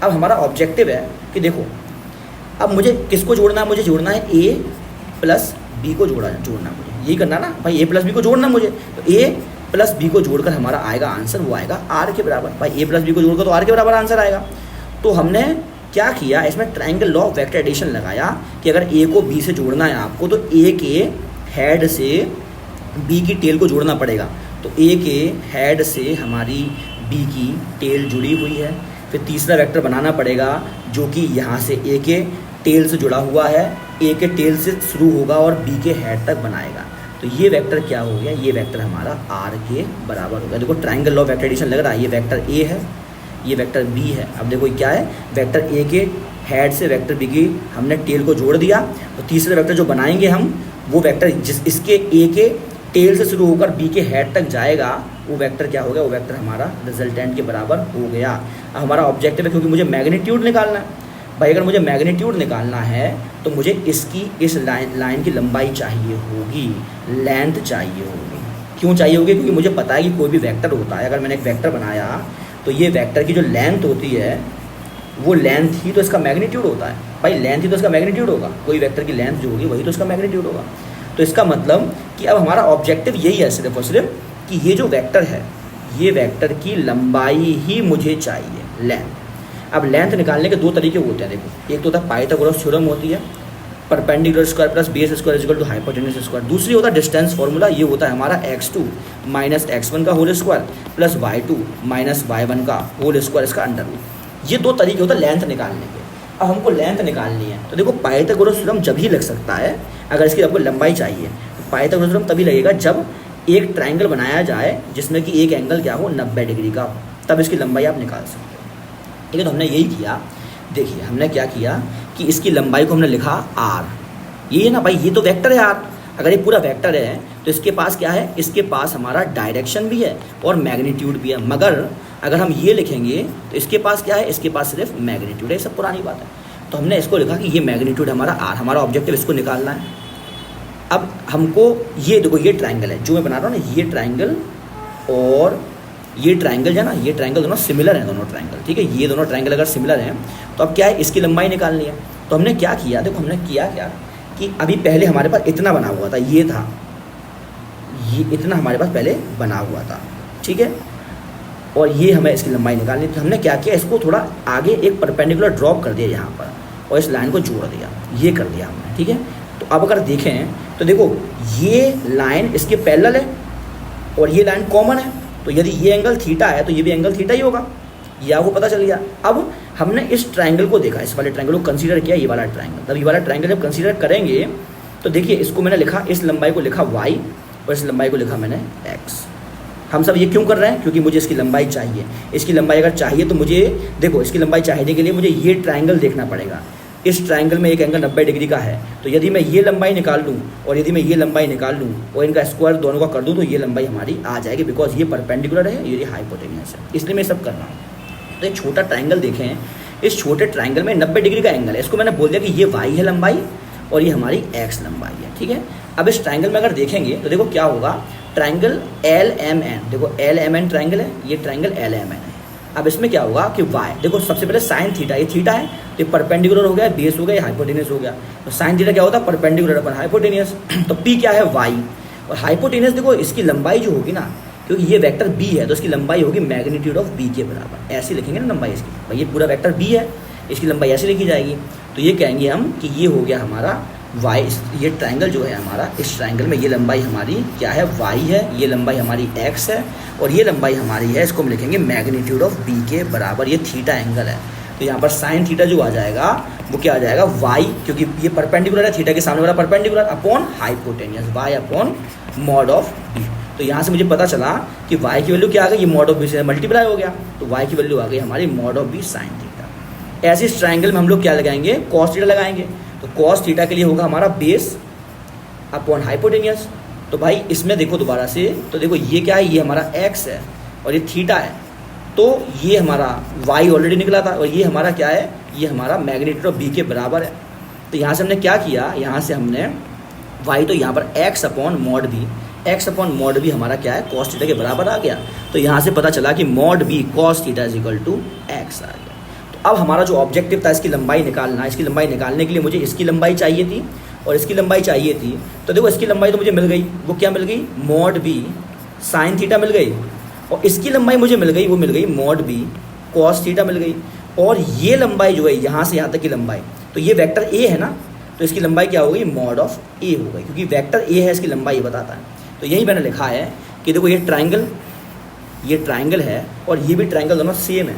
अब हमारा ऑब्जेक्टिव है कि देखो अब मुझे किसको जोड़ना है, मुझे जोड़ना है ए प्लस बी को जोड़ना मुझे, यही करना ना भाई, ए प्लस बी को जोड़ना मुझे। तो ए प्लस बी को जोड़कर हमारा आएगा आंसर, वो आएगा आर के बराबर। भाई ए प्लस बी को जोड़कर तो आर के बराबर आंसर आएगा। तो हमने क्या किया, इसमें triangle law of vector addition लगाया कि अगर ए को बी से जोड़ना है आपको, तो ए के हेड से बी की टेल को जोड़ना पड़ेगा। तो ए के हेड से हमारी बी की टेल जुड़ी हुई है। फिर तीसरा वेक्टर बनाना पड़ेगा जो कि यहाँ से ए के टेल से जुड़ा हुआ है, ए के टेल से शुरू होगा और बी के हेड तक बनाएगा। तो ये वेक्टर क्या हो गया, ये वेक्टर हमारा आर के बराबर हो गया। देखो triangle law of vector addition लग रहा है, ये वेक्टर ए है, ये वेक्टर बी है। अब देखो क्या है, वेक्टर ए के हेड से वेक्टर बी की हमने टेल को जोड़ दिया। तो तीसरा वेक्टर जो बनाएंगे हम, वो वेक्टर इसके ए के टेल से शुरू होकर बी के हेड तक जाएगा, वो वेक्टर क्या हो गया, वो वेक्टर हमारा रिजल्टेंट के बराबर हो गया। अब हमारा ऑब्जेक्टिव है, क्योंकि मुझे मैग्नीट्यूड निकालना है भाई। अगर मुझे मैग्नीट्यूड निकालना है तो मुझे इसकी इस लाइन की लंबाई चाहिए होगी, लेंथ चाहिए होगी। क्यों चाहिए होगी, क्योंकि मुझे पता है कि कोई भी वेक्टर होता है, अगर मैंने एक वेक्टर बनाया तो ये वेक्टर की जो लेंथ होती है, वो लेंथ ही तो इसका मैग्नीट्यूड होता है भाई। लेंथ ही तो इसका मैग्नीट्यूड होगा, कोई वेक्टर की लेंथ जो होगी वही तो इसका मैग्नीट्यूड होगा। तो इसका मतलब कि अब हमारा ऑब्जेक्टिव यही है सिर्फ और सिर्फ कि ये जो वेक्टर है, ये वेक्टर की लंबाई ही मुझे चाहिए, लेंथ। अब लेंथ निकालने के दो तरीके होते हैं, देखो एक तो होता है पाइथागोरस थ्योरम होती है, perpendicular square plus base square equal to hypotenuse square. दूसरी होता है डिस्टेंस फॉर्मूला, ये होता है हमारा x2 माइनस x1 का whole square plus y2 minus y1 का होल स्क्वायर, इसका अंडर रूट। ये दो तरीके होते हैं लेंथ निकालने के। अब हमको लेंथ निकालनी है तो देखो पाइथागोरस थ्योरम जब ही लग सकता है, अगर इसकी आपको लंबाई चाहिए तो पाइथागोरस थ्योरम तभी लगेगा जब एक ट्राइंगल बनाया जाए जिसमें कि एक एंगल क्या हो 90 डिग्री का, तब इसकी लंबाई आप निकाल सकते हो। ठीक है, तो हमने यही किया। देखिए हमने क्या किया कि इसकी लंबाई को हमने लिखा r, ये है ना भाई, ये तो वेक्टर है r। अगर ये पूरा वेक्टर है तो इसके पास क्या है, इसके पास हमारा डायरेक्शन भी है और मैग्नीट्यूड भी है। मगर अगर हम ये लिखेंगे तो इसके पास क्या है, इसके पास सिर्फ मैग्नीट्यूड है। सब पुरानी बात है। तो हमने इसको लिखा कि ये मैग्नीट्यूड हमारा r, हमारा ऑब्जेक्टिव इसको निकालना है। अब हमको ये देखो, ये ट्राइंगल है जो मैं बना रहा हूँ ना, ये ट्राइंगल और ये ट्राइंगल है ना, ये ट्राइंगल दोनों सिमिलर हैं, दोनों ट्राइंगल। ठीक है, ये दोनों ट्राइंगल अगर सिमिलर हैं तो अब क्या है, इसकी लंबाई निकालनी है। तो हमने क्या किया, देखो हमने किया क्या कि अभी पहले हमारे पास इतना बना हुआ था, ये था, ये इतना हमारे पास पहले बना हुआ था। ठीक है, और ये हमें इसकी लंबाई निकालनी थी। हमने क्या किया, इसको थोड़ा आगे एक परपेंडिकुलर ड्रॉप कर दिया यहाँ पर और इस लाइन को जोड़ दिया, ये कर दिया हमने। है, ठीक है। तो अब अगर देखें तो देखो ये लाइन इसके पैरेलल है और ये लाइन कॉमन है, तो यदि ये एंगल थीटा है तो ये भी एंगल थीटा ही होगा, ये आपको पता चल गया। अब हमने इस ट्रायंगल को देखा, इस वाले ट्रायंगल को कंसीडर किया, ये वाला ट्रायंगल। तब ये वाला ट्रायंगल जब कंसीडर करेंगे तो देखिए इसको मैंने लिखा, इस लंबाई को लिखा y और इस लंबाई को लिखा मैंने x। हम सब ये क्यों कर रहे हैं? क्योंकि मुझे इसकी लंबाई चाहिए। इसकी लंबाई अगर चाहिए तो मुझे देखो, इसकी लंबाई चाहिए के लिए मुझे ये ट्रायंगल देखना पड़ेगा। इस ट्रायंगल में एक एंगल 90 डिग्री का है, तो यदि मैं ये लंबाई निकाल लूँ और यदि मैं ये लंबाई निकाल लूँ और इनका स्क्वायर दोनों का कर दूँ तो ये लंबाई हमारी आ जाएगी, बिकॉज ये परपेंडिकुलर है, ये हाइपोटेनियस है, इसलिए मैं सब कर रहा हूँ। तो एक छोटा ट्रायंगल देखें, इस छोटे ट्रायंगल में 90 डिग्री का एंगल है, इसको मैंने बोल दिया कि ये y है लंबाई और ये हमारी x लंबाई है, ठीक है। अब इस ट्रायंगल में अगर देखेंगे तो देखो क्या होगा, ट्रायंगल LMN, देखो LMN ट्रायंगल है, ये ट्रायंगल LMN है। अब इसमें क्या होगा कि y, देखो सबसे पहले साइन थीटा, ये थीटा है तो ये परपेंडिकुलर हो गया, बेस हो गया, ये हाइपोटेनियस हो गया। तो साइन थीटा क्या होता है? Perpendicular upon hypotenuse. तो P क्या है? y। और हाइपोटेनियस देखो इसकी लंबाई जो होगी ना, क्योंकि ये वेक्टर b है तो इसकी लंबाई होगी मैग्नीट्यूड ऑफ b के बराबर, ऐसे लिखेंगे ना लंबाई इसकी। भाई ये पूरा वेक्टर b है, इसकी लंबाई ऐसे लिखी जाएगी। तो ये कहेंगे हम कि ये हो गया हमारा y, ये ट्रायंगल जो है हमारा, इस ट्रायंगल में ये लंबाई हमारी क्या है? y है, ये लंबाई हमारी x है और ये लंबाई हमारी है, इसको हम लिखेंगे मैग्नीट्यूड ऑफ b के बराबर। ये थीटा एंगल है, तो यहाँ पर साइन थीटा जो आ जाएगा वो क्या आ जाएगा? y, क्योंकि ये परपेंडिकुलर है, थीटा के सामने वाला perpendicular, upon hypotenuse, y upon mod of b। तो यहाँ से मुझे पता चला कि y की वैल्यू क्या आ गई? ये मॉड ऑफ b से मल्टीप्लाई हो गया, तो y की वैल्यू आ गई हमारी mod of b sine theta. ऐसे इस ट्रायंगल में हम लोग क्या लगाएंगे? कॉस थीटा लगाएंगे। तो कॉस थीटा के लिए होगा हमारा बेस अपॉन हाइपोटेनियस। तो भाई इसमें देखो दोबारा से, तो देखो ये क्या है? ये हमारा x है और ये थीटा है, तो ये हमारा y ऑलरेडी निकला था और ये हमारा क्या है? ये हमारा मैग्नीट्यूड ऑफ b के बराबर है। तो यहाँ से हमने क्या किया? यहाँ से हमने y, तो यहाँ पर x upon mod b, x upon mod b हमारा क्या है? कॉस थीटा के बराबर आ गया। तो यहाँ से पता चला कि mod b cos theta is equal to x आ गया। तो अब हमारा जो ऑब्जेक्टिव था इसकी लंबाई निकालना, इसकी लंबाई निकालने के लिए मुझे इसकी लंबाई चाहिए थी और इसकी लंबाई चाहिए थी। तो देखो इसकी लंबाई तो मुझे मिल गई, वो क्या मिल गई? मॉड b साइन थीटा मिल गई। और इसकी लंबाई मुझे मिल गई, वो मिल गई मॉड b कॉस थीटा मिल गई। और ये लंबाई जो है यहाँ से यहाँ तक की लंबाई, तो ये वेक्टर a है ना, तो इसकी लंबाई क्या हो गई? मॉड ऑफ a हो गई, क्योंकि वेक्टर a है, इसकी लंबाई ये बताता है। तो यही मैंने लिखा है कि देखो ये ट्रायंगल है और ये भी ट्रायंगल, दोनों सेम है।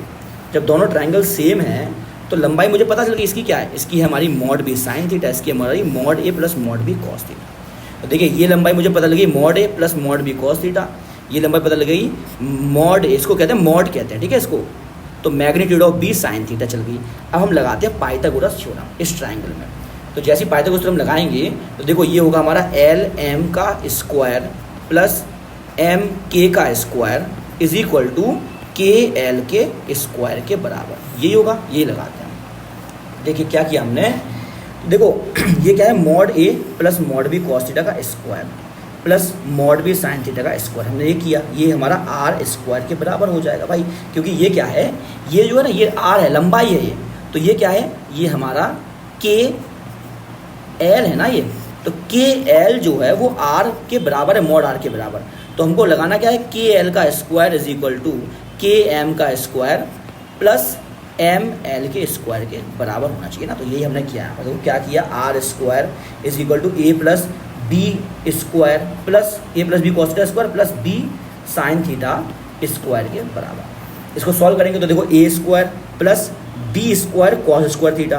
जब दोनों ट्रायंगल सेम है तो लंबाई मुझे पता चल गई इसकी क्या है? इसकी है हमारी मॉड b साइन थीटा, इसकी हमारी mod a plus mod b cos theta. तो देखिए ये लंबाई मुझे पता लगी mod a plus mod b cos theta, ये लंबाई पता लग गई मॉड a, इसको कहते हैं मॉड कहते हैं, ठीक है इसको। तो magnitude of b sine theta चल गई। अब हम लगाते हैं पाइथागोरस थ्योरम इस ट्रायंगल में। तो जैसे पाइथागोरस थ्योरम लगाएंगे तो देखो ये होगा हमारा LM का स्क्वायर प्लस MK का square is equal to KL के स्क्वायर के बराबर, यही होगा, यही लगाते हैं। देखिए क्या किया हमने, देखो ये क्या है? Mod a plus mod b cos theta का square plus mod b sine theta का स्क्वायर, हमने ये किया, ये हमारा r स्क्वायर के बराबर हो जाएगा भाई। क्योंकि ये क्या है? ये जो है ना, ये r है, लंबाई है ये, तो ये क्या है? ये हमारा KL है ना ये, तो KL जो है वो r के बराबर है, मॉड r के बराबर। तो हमको लगाना क्या है? KL का square is equal to KM का स्क्वायर प्लस ML के स्क्वायर के बराबर होना चाहिए ना। तो यही हमने किया है, मतलब क्या किया? r square is equal to a plus b square plus a plus b cos theta square plus b sine theta square के बराबर। इसको सॉल्व करेंगे तो देखो a square plus b square cos square theta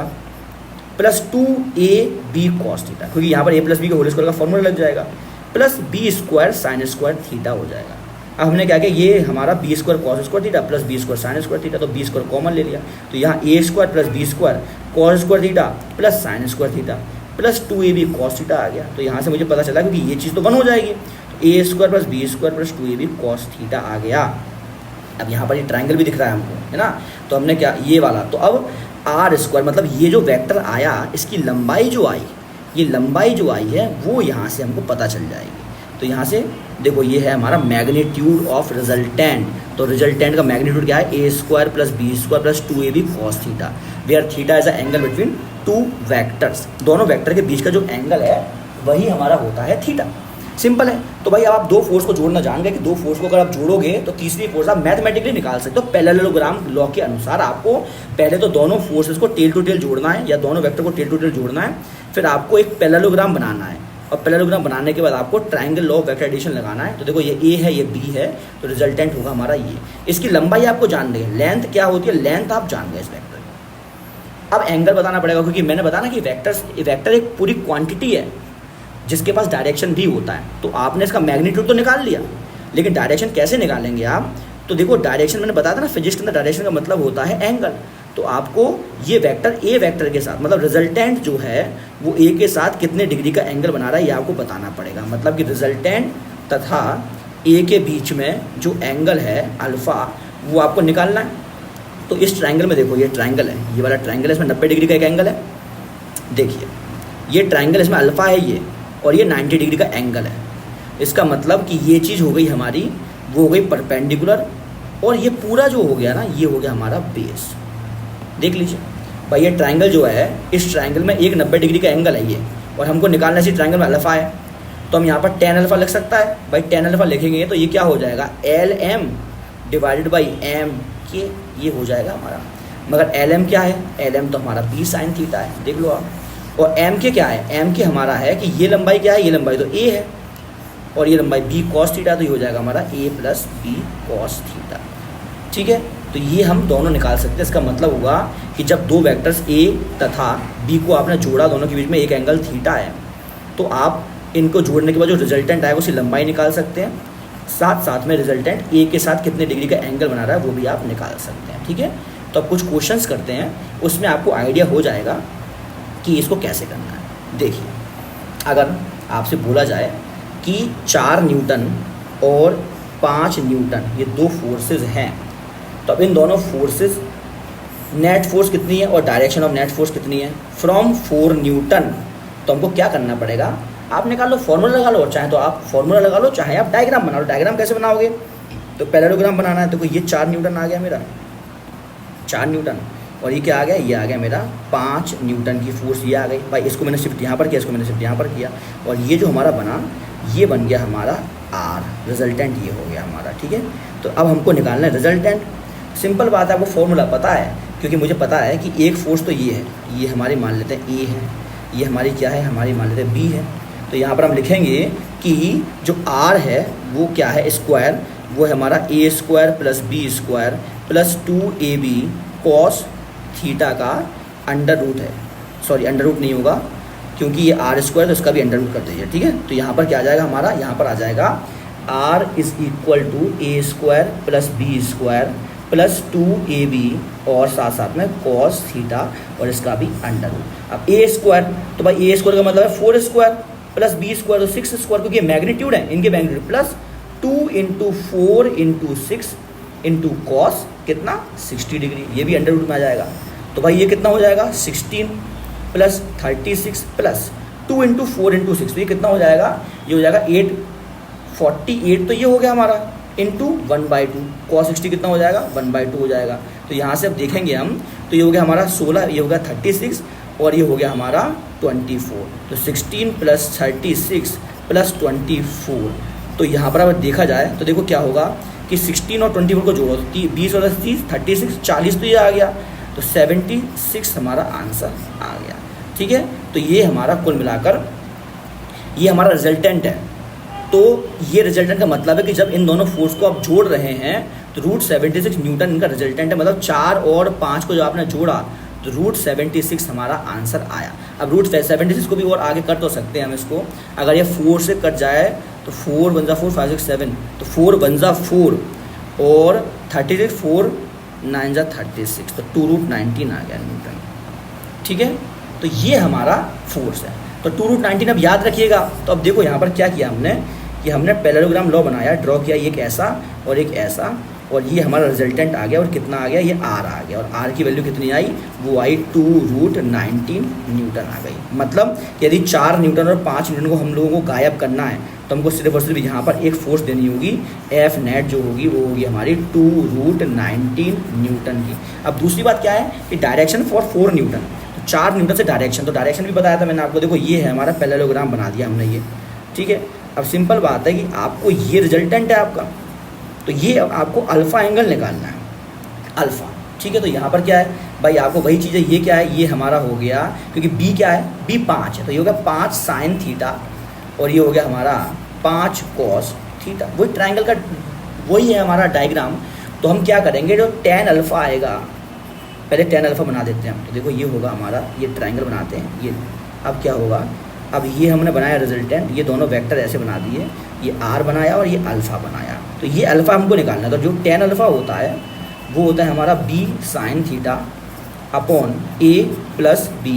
plus 2ab cos theta, क्योंकि यहाँ पर a प्लस b के होल स्क्वायर का फॉर्मूला लग जाएगा, plus b square sine square theta हो जाएगा। अब हमने क्या किया? ये हमारा b square cos square theta plus b square sine square theta, तो b स्क्वायर कॉमन ले लिया, तो यहाँ a square plus b square cos square theta plus sine square theta plus 2ab cos theta आ गया। तो यहाँ से मुझे पता चला क्योंकि ये चीज़ तो 1 हो जाएगी, तो a square plus b square plus 2ab cos theta आ गया। अब यहाँ पर ये ट्रायंगल भी दिख रहा है हमको, है ना, तो हमने क्या, ये वाला, तो अब r स्क्वायर मतलब ये जो वेक्टर आया, इसकी लंबाई जो आई, ये लंबाई जो आई है वो यहाँ से हमको पता चल जाएगी। तो यहाँ से देखो ये है हमारा मैग्नीट्यूड ऑफ रिजल्टेंट, तो रिजल्टेंट का मैग्नीट्यूड क्या है? a square plus b square plus 2ab cos theta, where theta is a angle between two vectors, दोनों वेक्टर के बीच का जो एंगल है वही हमारा होता है थीटा। सिंपल है। तो भाई आप दो फोर्स को जोड़ना जान गए कि दो फोर्स को अगर आप जोड़ोगे तो तीसरी फोर्स आप मैथमेटिकली निकाल सकते हो। पैरेललोग्राम लॉ के अनुसार आपको पहले तो दोनों फोर्सेस को टेल टू टेल जोड़ना है या दोनों वेक्टर को टेल टू टेल जोड़ना है, फिर आपको एक पैरेललोग्राम बनाना है, और पैरेललोग्राम बनाने के बाद आपको triangle law of vector addition लगाना है। तो देखो ये ए है, ये बी है, तो रिजल्टेंट होगा हमारा ये। इसकी लंबाई आपको जान गए, लेंथ क्या होती है, लेंथ आप जान गए इस वेक्टर की। अब एंगल बताना पड़ेगा, क्योंकि मैंने बताया ना कि वेक्टर एक पूरी क्वांटिटी है जिसके पास डायरेक्शन भी होता है। तो आपने इसका मैग्नीट्यूड तो निकाल लिया, लेकिन डायरेक्शन कैसे निकालेंगे आप? तो देखो डायरेक्शन मैंने बताया था ना, फिजिक्स के अंदर डायरेक्शन का मतलब होता है एंगल। तो आपको ये वेक्टर ए वेक्टर के साथ, मतलब रिजल्टेंट जो है वो ए के साथ कितने डिग्री का एंगल बना रहा है ये आपको बताना पड़ेगा। मतलब कि रिजल्टेंट तथा ए के बीच में जो एंगल है अल्फ़ा, वो आपको निकालना है। तो इस ट्रायंगल में देखो, ये ट्रायंगल है, ये वाला ट्रायंगल है, इसमें 90 डिग्री का एक एंगल है। देखिए ये ट्रायंगल, इसमें अल्फ़ा है ये, और ये 90 डिग्री का एंगल है। इसका मतलब कि ये चीज़ हो गई हमारी, वो हो गई परपेंडिकुलर, और ये पूरा जो हो गया ना, ये हो गया हमारा बेस। देख लीजिए भाई, ये ट्रायंगल जो है, इस ट्रायंगल में एक 90 डिग्री का एंगल है ये, और हमको निकालना चाहिए ट्रायंगल में अल्फ़ा है। तो हम यहाँ पर tan अल्फ़ा लिख सकता है भाई, tan अल्फ़ा लिखेंगे तो ये क्या हो जाएगा, LM डिवाइडेड बाई M के, ये हो जाएगा हमारा। मगर LM क्या है, LM तो हमारा B sin थीटा है, देख लो आप। और M के क्या है, M के हमारा है कि ये लंबाई क्या है, ये लंबाई तो A है, और ये लंबाई B cos थीटा, तो ये हो जाएगा हमारा A plus B cos theta. ठीक है, तो ये हम दोनों निकाल सकते हैं। इसका मतलब होगा कि जब दो वेक्टर्स A तथा B को आपने जोड़ा, दोनों के बीच में एक एंगल थीटा है, तो आप इनको जोड़ने के बाद जो रिजल्टेंट आएगा उसकी लंबाई निकाल सकते हैं। साथ साथ में रिजल्टेंट A के साथ कितने डिग्री का एंगल बना रहा है वो भी आप निकाल सकते हैं। ठीक है, तो अब कुछ क्वेश्चंस करते हैं, उसमें आपको आइडिया हो जाएगा कि इसको कैसे करना है। देखिए, अगर आपसे बोला जाए कि 4 न्यूटन और 5 न्यूटन ये दो फोर्सेस हैं, तो अब इन दोनों फोर्सेस नेट फोर्स कितनी है और डायरेक्शन ऑफ नेट फोर्स कितनी है फ्रॉम 4 न्यूटन, तो हमको क्या करना पड़ेगा, आप निकाल लो, फॉर्मूला लगा लो, चाहे तो आप फॉर्मूला लगा लो, चाहे आप डायग्राम बना लो। डायग्राम कैसे बनाओगे, तो पैरेललोग्राम बनाना है, तो ये 4 न्यूटन आ गया मेरा, 4 न्यूटन, और ये क्या आ गया, ये आ गया मेरा 5 न्यूटन की फोर्स, ये आ गई भाई। इसको मैंने शिफ्ट यहाँ पर किया, इसको मैंने शिफ्ट यहाँ पर किया, और ये जो हमारा बना, ये बन गया हमारा R, रिजल्टेंट ये हो गया हमारा। ठीक है, तो अब हमको निकालना है रिजल्टेंट। सिंपल बात है, आपको फॉर्मूला पता है, क्योंकि मुझे पता है कि एक फोर्स तो ये है, ये हमारी मान लेते हैं A है, ये हमारी क्या है, हमारी मान लेते हैं B है। तो यहाँ पर हम लिखेंगे कि जो R है वो क्या है, स्क्वायर, वो है हमारा A square plus B square plus 2AB cos theta का अंडर रूट है। सॉरी, अंडर रूट नहीं होगा, क्योंकि ये R स्क्वायर, तो इसका भी अंडर रूट कर दीजिए। ठीक है, तो यहाँ पर क्या आ जाएगा हमारा, यहाँ पर आ जाएगा R is equal to A square plus B square plus 2AB, और साथ साथ में कॉस थीटा, और इसका भी अंडर रूट। अब A स्क्वायर, तो भाई A स्क्वायर का मतलब है 4 स्क्वायर प्लस B स्क्वायर, तो 6 स्क्वायर, क्योंकि मैग्नीट्यूड है, इनके magnitude, plus 2 into 4 into 6 into cos कितना 60 डिग्री, ये भी अंडर रूट में आ जाएगा। तो भाई ये कितना हो जाएगा, 16 प्लस 36 प्लस 2 इंटू 4 इंटू 6, तो ये कितना हो जाएगा, ये हो जाएगा 848, तो ये हो गया हमारा इंटू 1/2, कॉस 60 कितना हो जाएगा, 1/2 हो जाएगा। तो यहाँ से अब देखेंगे हम, तो ये हो गया हमारा 16, ये हो गया 36, और ये हो गया हमारा 24, तो 16 प्लस 36 प्लस 24। तो यहाँ पर अगर देखा जाए तो देखो क्या होगा कि 16 और 24 को जोड़ो, 20 और 30, 36, 40, तो ये आ गया, तो 76 हमारा आंसर आ गया। ठीक है, तो ये हमारा कुल मिलाकर ये हमारा रिजल्टेंट है। तो ये रिजल्टेंट का मतलब है कि जब इन दोनों फोर्स को आप जोड़ रहे हैं तो √76 न्यूटन इनका रिजल्टेंट है। मतलब 4 और 5 को जो आपने जोड़ा तो √76 हमारा आंसर आया। अब √76 को भी और आगे कर तो सकते हैं हम इसको, अगर ये 4 से कट जाए तो 4 1 4 5 6 7, तो 4 1 4 और 36 4 9 36, तो 2√19 आ गया न्यूटन। ठीक है, तो ये हमारा फोर्स है। तो 2√19 अब याद रखिएगा। तो अब देखो यहाँ पर क्या किया हमने कि हमने पैरेललोग्राम लॉ बनाया, ड्रॉ किया, एक ऐसा और एक ऐसा, और ये हमारा रिजल्टेंट आ गया, और कितना आ गया, ये R आ गया, और R की वैल्यू कितनी आई, वो आई 2√19 न्यूटन आ गई। मतलब यदि 4 न्यूटन और 5 न्यूटन को हम लोगों को गायब करना है तो हमको सिर्फ और सिर्फ यहाँ पर एक फोर्स देनी होगी, F नेट जो होगी वो होगी हमारी 2√19 न्यूटन की। अब दूसरी बात क्या है कि डायरेक्शन फॉर 4 न्यूटन, 4 न्यूटन से डायरेक्शन, तो डायरेक्शन भी बताया था मैंने आपको। देखो ये है हमारा पैरेललोग्राम बना दिया हमने ये। ठीक है, अब सिंपल बात है कि आपको ये रिजल्टेंट है आपका, तो ये आपको अल्फ़ा एंगल निकालना है, अल्फ़ा। ठीक है, तो यहाँ पर क्या है, भाई आपको वही चीज़ है, ये क्या है, ये हमारा हो गया, क्योंकि बी क्या है, बी 5 है, तो ये हो गया 5 साइन थीटा, और ये हो गया हमारा 5 कॉस थीटा। वही ट्राइंगल का वही है हमारा डायग्राम। तो हम क्या करेंगे, जो tan अल्फ़ा आएगा, पहले tan अल्फ़ा बना देते हैं हम। तो देखो ये होगा हमारा, ये ट्राइंगल बनाते हैं, ये अब क्या होगा, अब ये हमने बनाया रिजल्टेंट, ये दोनों वेक्टर ऐसे बना दिए, ये r बनाया और ये अल्फ़ा बनाया। तो ये अल्फ़ा हमको निकालना है, तो जो tan अल्फ़ा होता है वो होता है हमारा b sine theta upon a plus b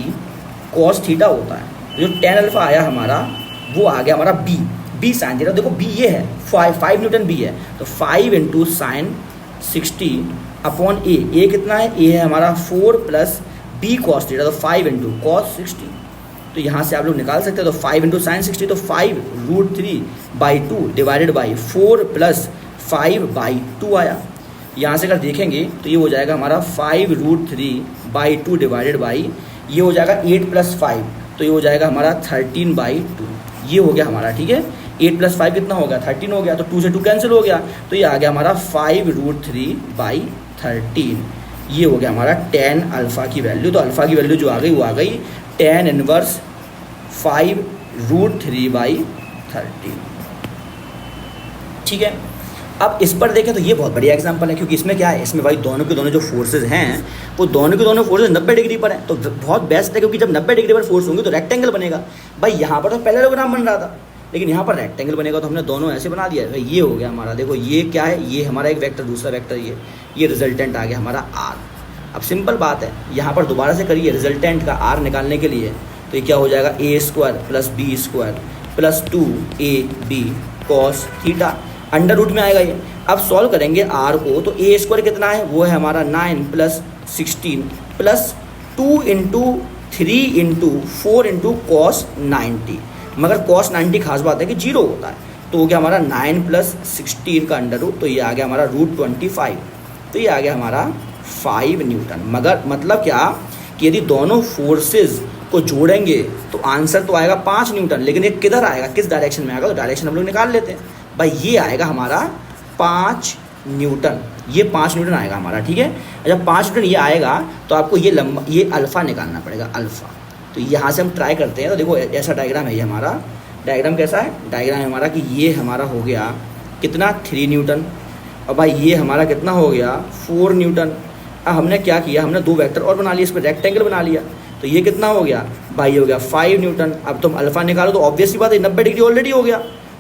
cos theta होता है। जो tan अल्फ़ा आया हमारा वो आ गया हमारा b साइन थीटा। देखो b ये है 5 न्यूटन b है, तो 5 इंटू साइन 60 अपॉन a कितना है, a है हमारा 4 प्लस b कॉस थीटा, तो 5 इंटू कॉस 60। तो यहाँ से आप लोग निकाल सकते हैं, तो 5 इंटू साइन 60, तो 5√3/2 डिवाइडेड बाई 4 प्लस 5/2 आया। यहाँ से अगर देखेंगे तो ये हो जाएगा हमारा 5√3/2 डिवाइडेड बाई, ये हो जाएगा 8 प्लस 5, तो ये हो जाएगा हमारा 13/2, ये हो गया हमारा, ठीक है। 8 प्लस 5 कितना हो गया, 13 हो गया, तो 2 से 2 कैंसिल हो गया, तो ये आ गया हमारा 5√3/13। ये हो गया हमारा tan अल्फ़ा की वैल्यू। तो अल्फ़ा की वैल्यू जो आ गई वो आ गई tan इनवर्स 5√3/13, ठीक है। अब इस पर देखें तो ये बहुत बढ़िया एग्जांपल है, क्योंकि इसमें क्या है, इसमें भाई दोनों के दोनों जो फोर्सेज हैं वो दोनों के दोनों फोर्सेज 90 डिग्री पर हैं, तो बहुत बेस्ट है, क्योंकि जब 90 डिग्री पर फोर्स होंगे तो रेक्टेंगल बनेगा। भाई यहाँ पर तो पैरेललोग्राम बन रहा था, लेकिन यहाँ पर रेक्टेंगल बनेगा, तो हमने दोनों ऐसे बना दिया। भाई ये हो गया हमारा, देखो ये क्या है, ये हमारा एक वेक्टर, दूसरा वेक्टर ये रिजल्टेंट आ गया हमारा r। अब सिंपल बात है, यहाँ पर दोबारा से करिए रिजल्टेंट का r निकालने के लिए, तो ये क्या हो जाएगा, a² plus b² plus 2ab cos theta, under root में आएगा ये। अब सॉल्व करेंगे r को, तो a² कितना है, वो है हमारा 9 plus 16 plus 2 into 3 into 4 into cos 90, मगर कॉस 90 खास बात है कि 0 होता है, तो हो गया हमारा 9 प्लस 16 का अंडर रूट, तो ये आ गया हमारा √25, तो ये आ गया हमारा 5 न्यूटन। मगर मतलब क्या कि यदि दोनों फोर्सेस को जोड़ेंगे तो आंसर तो आएगा 5 न्यूटन, लेकिन ये किधर आएगा, किस डायरेक्शन में आएगा, तो डायरेक्शन हम लोग निकाल लेते हैं। भाई ये आएगा हमारा 5 न्यूटन, ये 5 न्यूटन आएगा हमारा, ठीक है। जब 5 न्यूटन ये आएगा तो आपको ये अल्फ़ा निकालना पड़ेगा, अल्फ़ा। तो यहाँ से हम ट्राई करते हैं, तो देखो ऐसा डायग्राम है ये हमारा। डायग्राम कैसा है, डायग्राम है हमारा कि ये हमारा हो गया कितना 3 न्यूटन, और भाई ये हमारा कितना हो गया 4 न्यूटन। अब हमने क्या किया, हमने 2 वेक्टर और बना लिए, इस पर रेक्टेंगल बना लिया, तो ये कितना हो गया भाई, ये हो गया 5 न्यूटन। अब तुम अल्फ़ा निकालो तो ऑब्वियस सी बात है 90 डिग्री ऑलरेडी हो गया,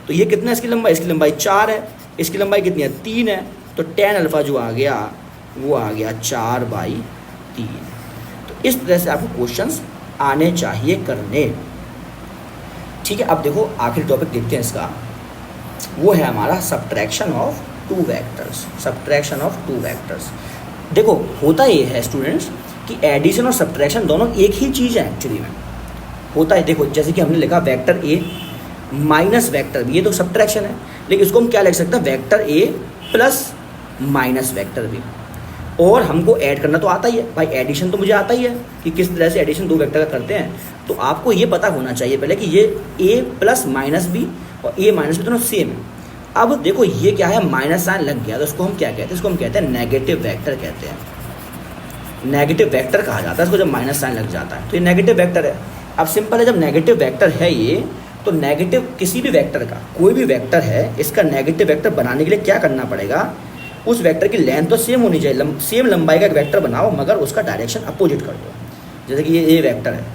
तो ये कितना, इसकी लंबाई 4 है, इसकी लंबाई कितनी है 3 है, तो tan अल्फ़ा जो आ गया वो आ गया 4/3। तो इस तरह से आपको क्वेश्चंस आने चाहिए करने, ठीक है। अब देखो आखिरी टॉपिक देखते हैं इसका, वो है हमारा subtraction of 2 vectors. Subtraction of 2 vectors, देखो होता ये है स्टूडेंट्स कि एडिशन और सब्ट्रैक्शन दोनों एक ही चीज़ है एक्चुअली में, होता है। देखो जैसे कि हमने लिखा vector a minus vector b, ये तो सब्ट्रैक्शन है, लेकिन इसको हम क्या लिख सकते हैं, vector a plus minus vector b। और हमको ऐड करना तो आता ही है भाई, एडिशन तो मुझे आता ही है कि किस तरह से एडिशन 2 वेक्टर का करते हैं। तो आपको ये पता होना चाहिए पहले कि ये a प्लस माइनस बी और a माइनस बी दोनों सेम है। अब देखो ये क्या है, माइनस साइन लग गया, तो इसको हम क्या कहते हैं, इसको हम कहते हैं नेगेटिव वेक्टर कहते हैं। नेगेटिव वेक्टर कहा जाता है इसको जब माइनस साइन लग जाता है, तो ये नेगेटिव वेक्टर है। अब सिंपल है, जब नेगेटिव वेक्टर है ये, तो नेगेटिव किसी भी वेक्टर का, कोई भी वेक्टर है, इसका नेगेटिव वेक्टर बनाने के लिए क्या करना पड़ेगा, उस वेक्टर की लेंथ तो सेम होनी चाहिए, सेम लंबाई का एक वेक्टर बनाओ, मगर उसका डायरेक्शन अपोजिट कर दो। जैसे कि ये a वेक्टर है,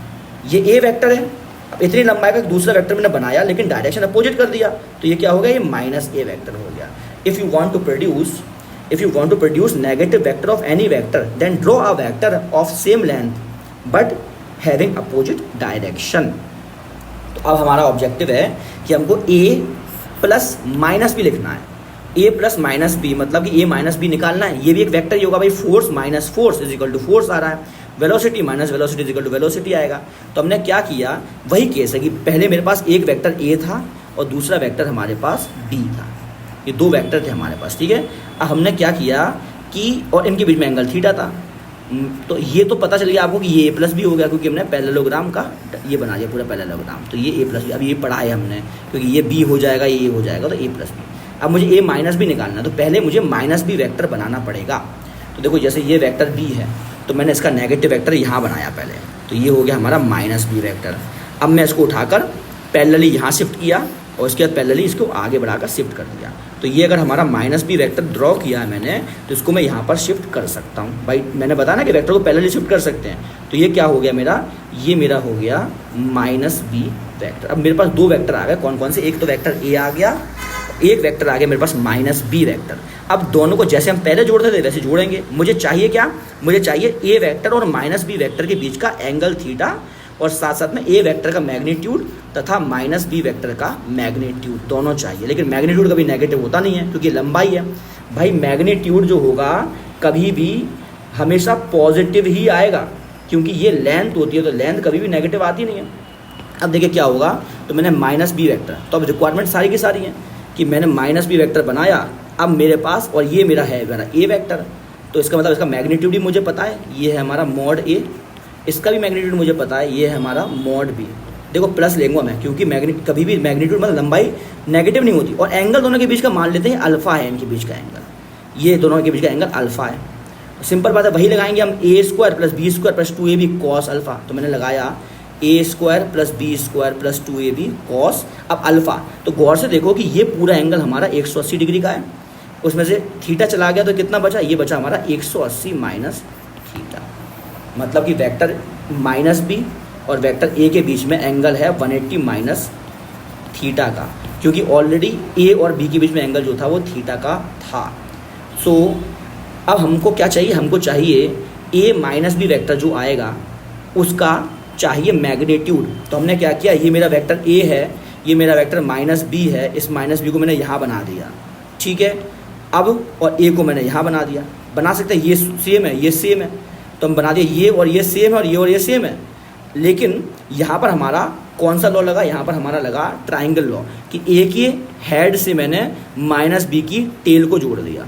ये a वेक्टर है, अब इतनी लंबाई का दूसरा वेक्टर मैंने बनाया लेकिन डायरेक्शन अपोजिट कर दिया, तो ये क्या हो गया, ये माइनस a वेक्टर हो गया। If you want to produce negative vector of any vector, then draw a vector of same length but having opposite direction. तो अब हमारा ऑब्जेक्टिव है कि हमको a प्लस माइनस बी लिखना है। a प्लस माइनस बी मतलब कि a माइनस बी निकालना है। ये भी एक वेक्टर ही होगा भाई, force minus force is equal to force आ रहा है, velocity minus velocity is equal to velocity आएगा। तो हमने क्या किया, वही केस है कि पहले मेरे पास एक वेक्टर a था और दूसरा वेक्टर हमारे पास b था, ये 2 वेक्टर थे हमारे पास, ठीक है। अब हमने क्या किया कि, और इनके बीच में एंगल थीटा था, तो ये तो पता चल गया आपको कि ये a प्लस बी हो गया, क्योंकि हमने पैरेललोग्राम का ये बना दिया पूरा पैरेललोग्राम, तो ये a प्लस बी। अब ये पढ़ा है हमने, क्योंकि ये b हो जाएगा, ये हो जाएगा, तो a प्लस बी। अब मुझे a माइनस बी निकालना है, तो पहले मुझे माइनस बी वेक्टर बनाना पड़ेगा। तो देखो जैसे ये वेक्टर b है, तो मैंने इसका नेगेटिव वेक्टर यहाँ बनाया पहले, तो ये हो गया हमारा माइनस बी वेक्टर। अब मैं इसको उठाकर पैरेलली यहाँ शिफ्ट किया और उसके बाद पैरेलली इसको आगे बढ़ाकर शिफ्ट कर दिया। तो ये अगर हमारा माइनस बी वेक्टर ड्रॉ किया है मैंने, तो इसको मैं यहाँ पर शिफ्ट कर सकता हूँ। भाई मैंने बताया ना कि वेक्टर को पैरेलली शिफ्ट कर सकते हैं। तो ये क्या हो गया मेरा, ये मेरा हो गया माइनस बी वेक्टर। अब मेरे पास दो वेक्टर आ गए, कौन कौन से, एक तो वेक्टर ए आ गया, एक वेक्टर आ गया मेरे पास माइनस बी वेक्टर। अब दोनों को जैसे हम पहले जोड़ते थे वैसे जोड़ेंगे। मुझे चाहिए क्या, मुझे चाहिए ए वेक्टर और माइनस बी वेक्टर के बीच का एंगल थीटा, और साथ साथ में ए वेक्टर का मैग्नीट्यूड तथा माइनस बी वेक्टर का मैग्नीट्यूड, दोनों चाहिए। लेकिन मैग्नीट्यूड कभी नेगेटिव होता नहीं है क्योंकि लंबाई है। भाई मैग्नीट्यूड जो होगा कभी भी हमेशा पॉजिटिव ही आएगा, क्योंकि ये लेंथ होती है, तो लेंथ कभी भी नेगेटिव आती नहीं है। अब देखिए क्या होगा, तो मैंने माइनस बी वेक्टर, तो अब रिक्वायरमेंट सारी की सारी हैं कि मैंने माइनस बी वेक्टर बनाया। अब मेरे पास, और ये मेरा है मेरा ए वेक्टर, तो इसका मतलब इसका मैग्नीट्यूड भी मुझे पता है, ये है हमारा मॉड ए, इसका भी मैग्नीट्यूड मुझे पता है, ये है हमारा मॉड बी। देखो प्लस लेंगे मैं, क्योंकि कभी भी मैग्नीट्यूड मतलब लंबाई नेगेटिव नहीं होती। और एंगल दोनों के बीच का मान लेते हैं अल्फा है, इनके बीच का एंगल, ये दोनों के बीच का एंगल अल्फा है। सिंपल बात है, वही लगाएंगे हम A square plus B square plus 2ab cos alpha. तो मैंने लगाया A square plus B square plus 2ab cos अब अल्फा। तो गौर से देखो कि ये पूरा एंगल हमारा 180 डिग्री का है, उसमें से थीटा चला गया तो कितना बचा, ये बचा हमारा 180 माइनस थीटा। मतलब कि वेक्टर माइनस बी और वेक्टर ए के बीच में एंगल है 180 माइनस थीटा का, क्योंकि ऑलरेडी ए और बी के बीच में एंगल जो था वो थीटा का था। सो अब हमको क्या चाहिए, हमको चाहिए ए माइनस बी वेक्टर जो आएगा उसका चाहिए मैग्नीट्यूड। तो हमने क्या किया, ये मेरा वेक्टर ए है, ये मेरा वेक्टर माइनस बी है, इस माइनस बी को मैंने यहाँ बना दिया, ठीक है। अब और ए को मैंने यहाँ बना दिया, बना सकते हैं, ये सेम है, ये सेम है, तो हम बना दिए ये और ये सेम है और ये सेम है। लेकिन यहाँ पर हमारा कौन सा लॉ लगा, यहाँ पर हमारा लगा ट्राइंगल लॉ, कि ए के हेड से मैंने माइनस बी की टेल को जोड़ दिया।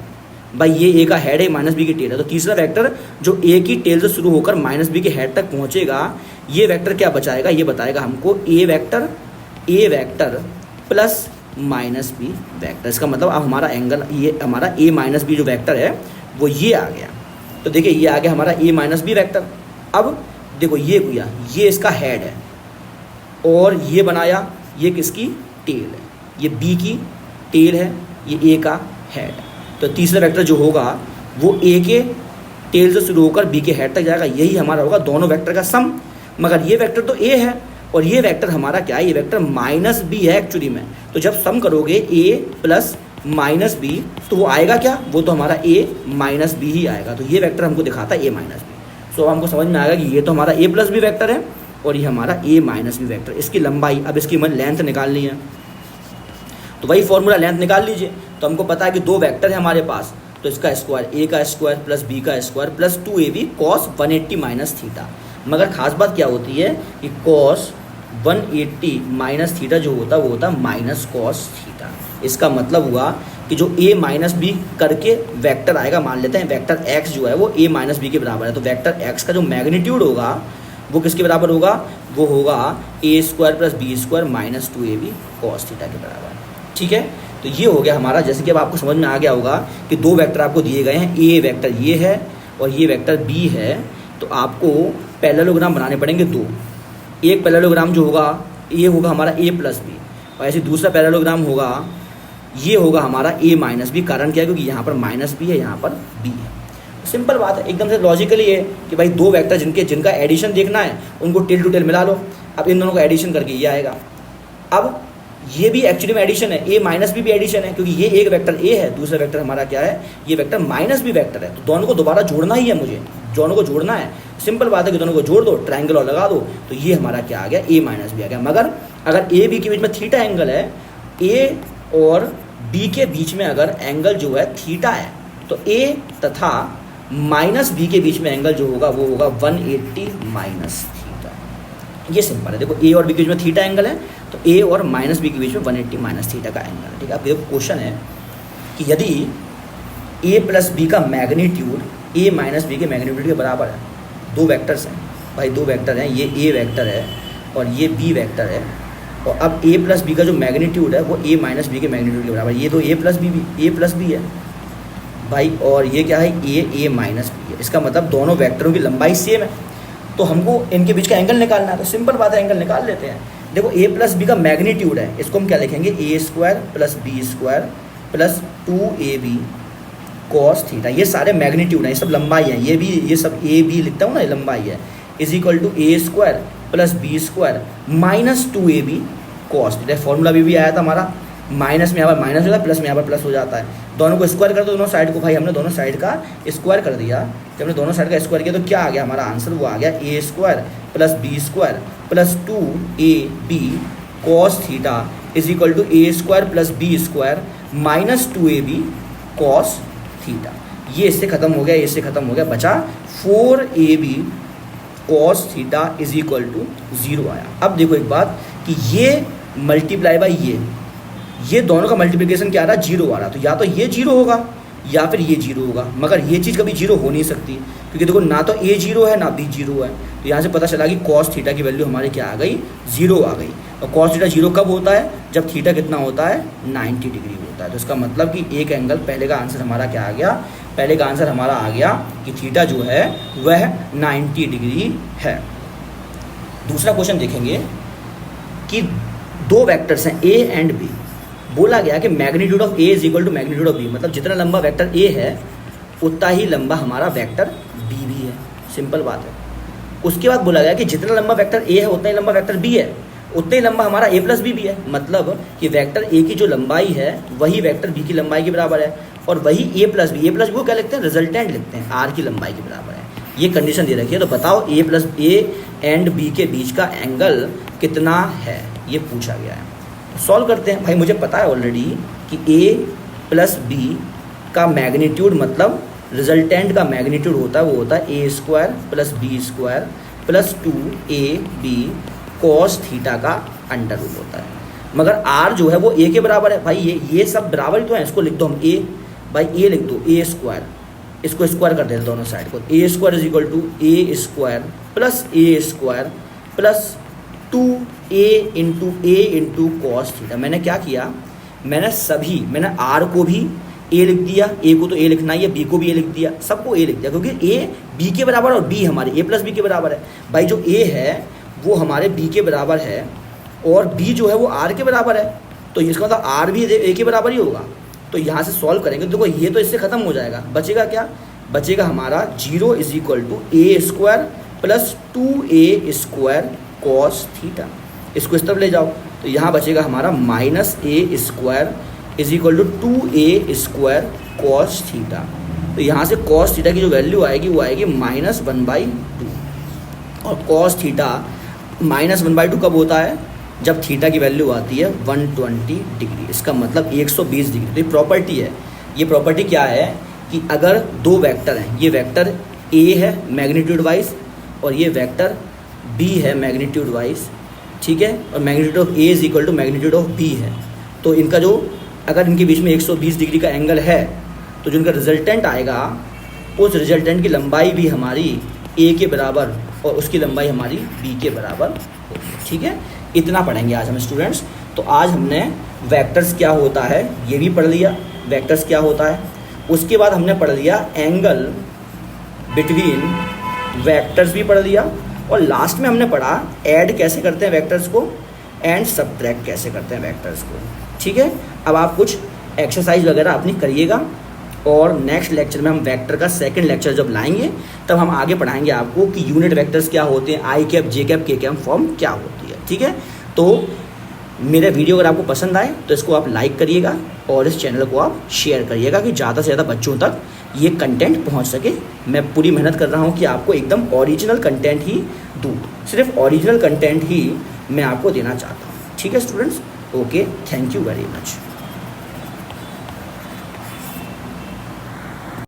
भाई ये ए का हेड है, माइनस बी की टेल है, तो तीसरा वेक्टर जो ए की टेल से शुरू होकर माइनस बी के हेड तक पहुँचेगा, ये वेक्टर क्या बचाएगा, ये बताएगा हमको A vector plus minus B vector. इसका मतलब अब हमारा एंगल, ये हमारा ए माइनस बी जो वेक्टर है वो ये आ गया। तो देखिए ये आ गया हमारा ए माइनस बी वेक्टर। अब देखो ये हुआ, ये इसका हेड है और ये बनाया, ये किसकी टेल है, ये बी की टेल है, ये ए का हेड है। तो तीसरा वेक्टर जो होगा वो ए के टेल से शुरू होकर बी के हेड तक जाएगा, यही हमारा होगा दोनों वेक्टर का सम। मगर ये वेक्टर तो ए है और ये वेक्टर हमारा क्या है, ये वेक्टर माइनस बी है एक्चुअली में। तो जब सम करोगे ए प्लस माइनस बी तो वो आएगा क्या, वो तो हमारा ए माइनस बी ही आएगा। तो ये वेक्टर हमको दिखाता है ए माइनस बी। सो हमको समझ में आएगा कि ये तो हमारा ए प्लस बी वेक्टर है और ये हमारा ए माइनस बी वेक्टर। इसकी लंबाई, अब इसकी हमें लेंथ निकालनी है, तो वही फॉर्मूला लेंथ निकाल लीजिए। तो हमको पता है कि दो वेक्टर है हमारे पास, तो इसका स्क्वायर, ए का स्क्वायर प्लस बी का square plus 2ab cos 180 minus theta. मगर खास बात क्या होती है कि कॉस 180 माइनस थीटा जो होता है वो होता है माइनस कॉस थीटा। इसका मतलब हुआ कि जो ए माइनस बी करके वेक्टर आएगा, मान लेते हैं वेक्टर एक्स जो है वो ए माइनस बी के बराबर है, तो वेक्टर एक्स का जो मैग्नीट्यूड होगा वो किसके बराबर होगा, वो होगा A square plus B square minus 2ab cos theta के बराबर, ठीक है। तो ये हो गया हमारा, जैसे कि अब आपको समझ में आ गया होगा कि दो वेक्टर आपको दिए गए हैं, ए वेक्टर ये है और ये वेक्टर बी है। तो आपको पैरेललोग्राम बनाने पड़ेंगे दो। एक पैरेललोग्राम जो होगा ये होगा हमारा ए प्लस बी, और ऐसे दूसरा पैरेललोग्राम होगा, ये होगा हमारा ए माइनस बी। कारण क्या है, क्योंकि यहाँ पर माइनस बी है, यहाँ पर बी है। सिंपल बात है, एकदम से लॉजिकली है कि भाई दो वेक्टर जिनका एडिशन देखना है उनको टेल टू टेल मिला लो। अब इन दोनों का एडिशन करके ये आएगा। अब ये भी एक्चुअली में एडिशन है, ए माइनस बी भी एडिशन है, क्योंकि ये एक वेक्टर ए है, दूसरा वेक्टर हमारा क्या है, ये वेक्टर माइनस बी वेक्टर है। तो दोनों को दोबारा जोड़ना ही है, मुझे दोनों को जोड़ना है। सिंपल बात है कि दोनों को जोड़ दो, ट्रायंगल और लगा दो, तो ये हमारा क्या आ गया, ए माइनस बी आ गया। मगर अगर ए बी के बीच में थीटा एंगल है, ए और बी के बीच में अगर एंगल जो है थीटा है, तो ए तथा माइनस बी के बीच में एंगल जो होगा वो होगा 180 माइनस थीटा। ये सिंपल है। देखो ए और बी के बीच में थीटा एंगल है, तो ए और माइनस बी के बीच में 180 माइनस थीटा का एंगल है, ठीक है। अब देखो क्वेश्चन है कि यदि ए प्लस बी का मैग्नीट्यूड ए माइनस बी के मैग्नीट्यूड के बराबर है, दो वेक्टर्स हैं भाई, दो वेक्टर हैं, ये ए वेक्टर है और ये बी वेक्टर है, और अब ए प्लस बी का जो मैग्नीट्यूड है वो ए माइनस बी के मैग्नीट्यूड के बराबर है। ये तो ए प्लस बी है, भाई, और ये क्या है, ए माइनस बी है। इसका मतलब दोनों वेक्टरों की लंबाई सेम है, तो हमको इनके बीच का एंगल निकालना है। तो सिंपल बात है, एंगल निकाल लेते हैं। देखो ए प्लस बी का मैग्नीट्यूड है, इसको हम क्या लिखेंगे, A square plus B square plus 2ab cos theta. ये सारे मैग्नीट्यूड हैं, ये सब लंबाई है, ये भी, ये सब ए बी लिखता हूँ ना, ये लंबाई है। Is equal to A square plus B square minus 2ab cos theta. Formula भी आया था हमारा, माइनस में यहाँ पर माइनस हो जाता है, प्लस में यहाँ पर प्लस हो जाता है। दोनों को स्क्वायर कर दो, दोनों साइड को, भाई हमने दोनों साइड का स्क्वायर कर दिया। जब हमने दोनों साइड का स्क्वायर किया तो क्या आ गया हमारा आंसर, वो आ गया A square plus B square plus 2ab cos theta is equal to A square plus B square minus 2ab cos theta. ये इससे खत्म हो गया, इससे खत्म हो गया, बचा 4ab cos theta is equal to 0 आया। अब देखो एक बात कि ये मल्टीप्लाई बाई ये दोनों का मल्टीप्लिकेशन क्या आ रहा है, 0 आ रहा। तो या तो ये 0 होगा या फिर ये 0 होगा, मगर ये चीज़ कभी 0 हो नहीं सकती, क्योंकि देखो ना तो a 0 है ना b 0 है। तो यहाँ से पता चला कि कॉस थीटा की वैल्यू हमारी क्या आ गई, 0 आ गई। और कॉस थीटा 0 कब होता है, जब थीटा कितना होता है, 90 डिग्री होता है। तो इसका मतलब कि एक एंगल, पहले का आंसर हमारा क्या आ गया, पहले का आंसर हमारा आ गया कि थीटा जो है वह 90 डिग्री है। दूसरा क्वेश्चन देखेंगे कि दो वेक्टर्स हैं a एंड b। बोला गया कि magnitude of a is equal to magnitude of b, मतलब जितना लंबा वेक्टर a है उतना ही लंबा हमारा वेक्टर b भी है। सिंपल बात है। उसके बाद बोला गया कि जितना लंबा वेक्टर a है उतना ही लंबा वेक्टर b है, उतना ही लंबा हमारा a प्लस b भी है। मतलब कि वेक्टर a की जो लंबाई है वही वेक्टर b की लंबाई के बराबर है, और वही a प्लस b को क्या लिखते हैं, रिजल्टेंट लिखते हैं, r की लंबाई के बराबर है। ये कंडीशन दे रखी है। तो बताओ a एंड b के बीच का एंगल कितना है, ये पूछा गया है। सॉल्व करते हैं। भाई मुझे पता है ऑलरेडी कि a प्लस बी का मैग्नीट्यूड, मतलब रिजल्टेंट का मैग्नीट्यूड होता है, वो होता है a square plus B square plus 2ab cos theta का अंडर रूट होता है। मगर r जो है वो a के बराबर है। भाई ये सब बराबर ही तो है, इसको लिख दो हम a, भाई a लिख दो, a स्क्वायर, इसको स्क्वायर कर देते दोनों साइड को। a square is equal to a square plus a square plus 2a into cos theta. मैंने क्या किया, मैंने r को भी a लिख दिया, a को तो a लिखना ही है, b को भी a लिख दिया, सबको a लिख दिया, क्योंकि a b के बराबर और b हमारे a प्लस बी के बराबर है। भाई जो a है वो हमारे b के बराबर है और b जो है वो r के बराबर है, तो इसका मतलब r भी a के बराबर ही होगा। तो यहाँ से सॉल्व करेंगे, देखो ये तो इससे ख़त्म हो जाएगा, बचेगा क्या, बचेगा हमारा 0 is equal to a square plus 2a square cos theta. इसको इस तरफ ले जाओ तो यहाँ बचेगा हमारा minus a square is equal to 2a square cos theta. तो यहाँ से कॉस थीटा की जो वैल्यू आएगी वो आएगी -1/2, और कॉस थीटा -1/2 कब होता है, जब थीटा की वैल्यू आती है 120 डिग्री। इसका मतलब 120 डिग्री। तो ये प्रॉपर्टी है। ये प्रॉपर्टी क्या है कि अगर दो वेक्टर हैं, ये वेक्टर a है मैग्नीट्यूड वाइज और ये वेक्टर b है मैग्नीट्यूड वाइज, ठीक है, और magnitude of a is equal to magnitude of b है, तो इनका जो, अगर इनके बीच में 120 डिग्री का एंगल है तो जो इनका रिजल्टेंट आएगा उस रिजल्टेंट की लंबाई भी हमारी a के बराबर और उसकी लंबाई हमारी b के बराबर होगी। ठीक है, इतना पढ़ेंगे आज हम स्टूडेंट्स। तो आज हमने वेक्टर्स क्या होता है ये भी पढ़ लिया, वेक्टर्स क्या होता है, उसके बाद हमने पढ़ लिया एंगल बिटवीन वेक्टर्स भी पढ़ लिया, और लास्ट में हमने पढ़ा ऐड कैसे करते हैं वेक्टर्स को एंड सबट्रैक्ट कैसे करते हैं वेक्टर्स को। ठीक है, अब आप कुछ एक्सरसाइज वगैरह अपनी करिएगा, और नेक्स्ट लेक्चर में हम वेक्टर का सेकंड लेक्चर जब लाएंगे तब हम आगे पढ़ाएंगे आपको कि यूनिट वेक्टर्स क्या होते हैं, आई कैप, जे कैप, के कैप फॉर्म क्या होती है। ठीक है, तो मेरा वीडियो अगर आपको पसंद आए तो इसको आप लाइक करिएगा और इस चैनल को आप शेयर करिएगा कि ज़्यादा से ज़्यादा बच्चों तक ये कंटेंट पहुंच सके। मैं पूरी मेहनत कर रहा हूं कि आपको एकदम ओरिजिनल कंटेंट ही दूँ, सिर्फ ओरिजिनल कंटेंट ही मैं आपको देना चाहता हूं। ठीक है students, okay, thank you very much.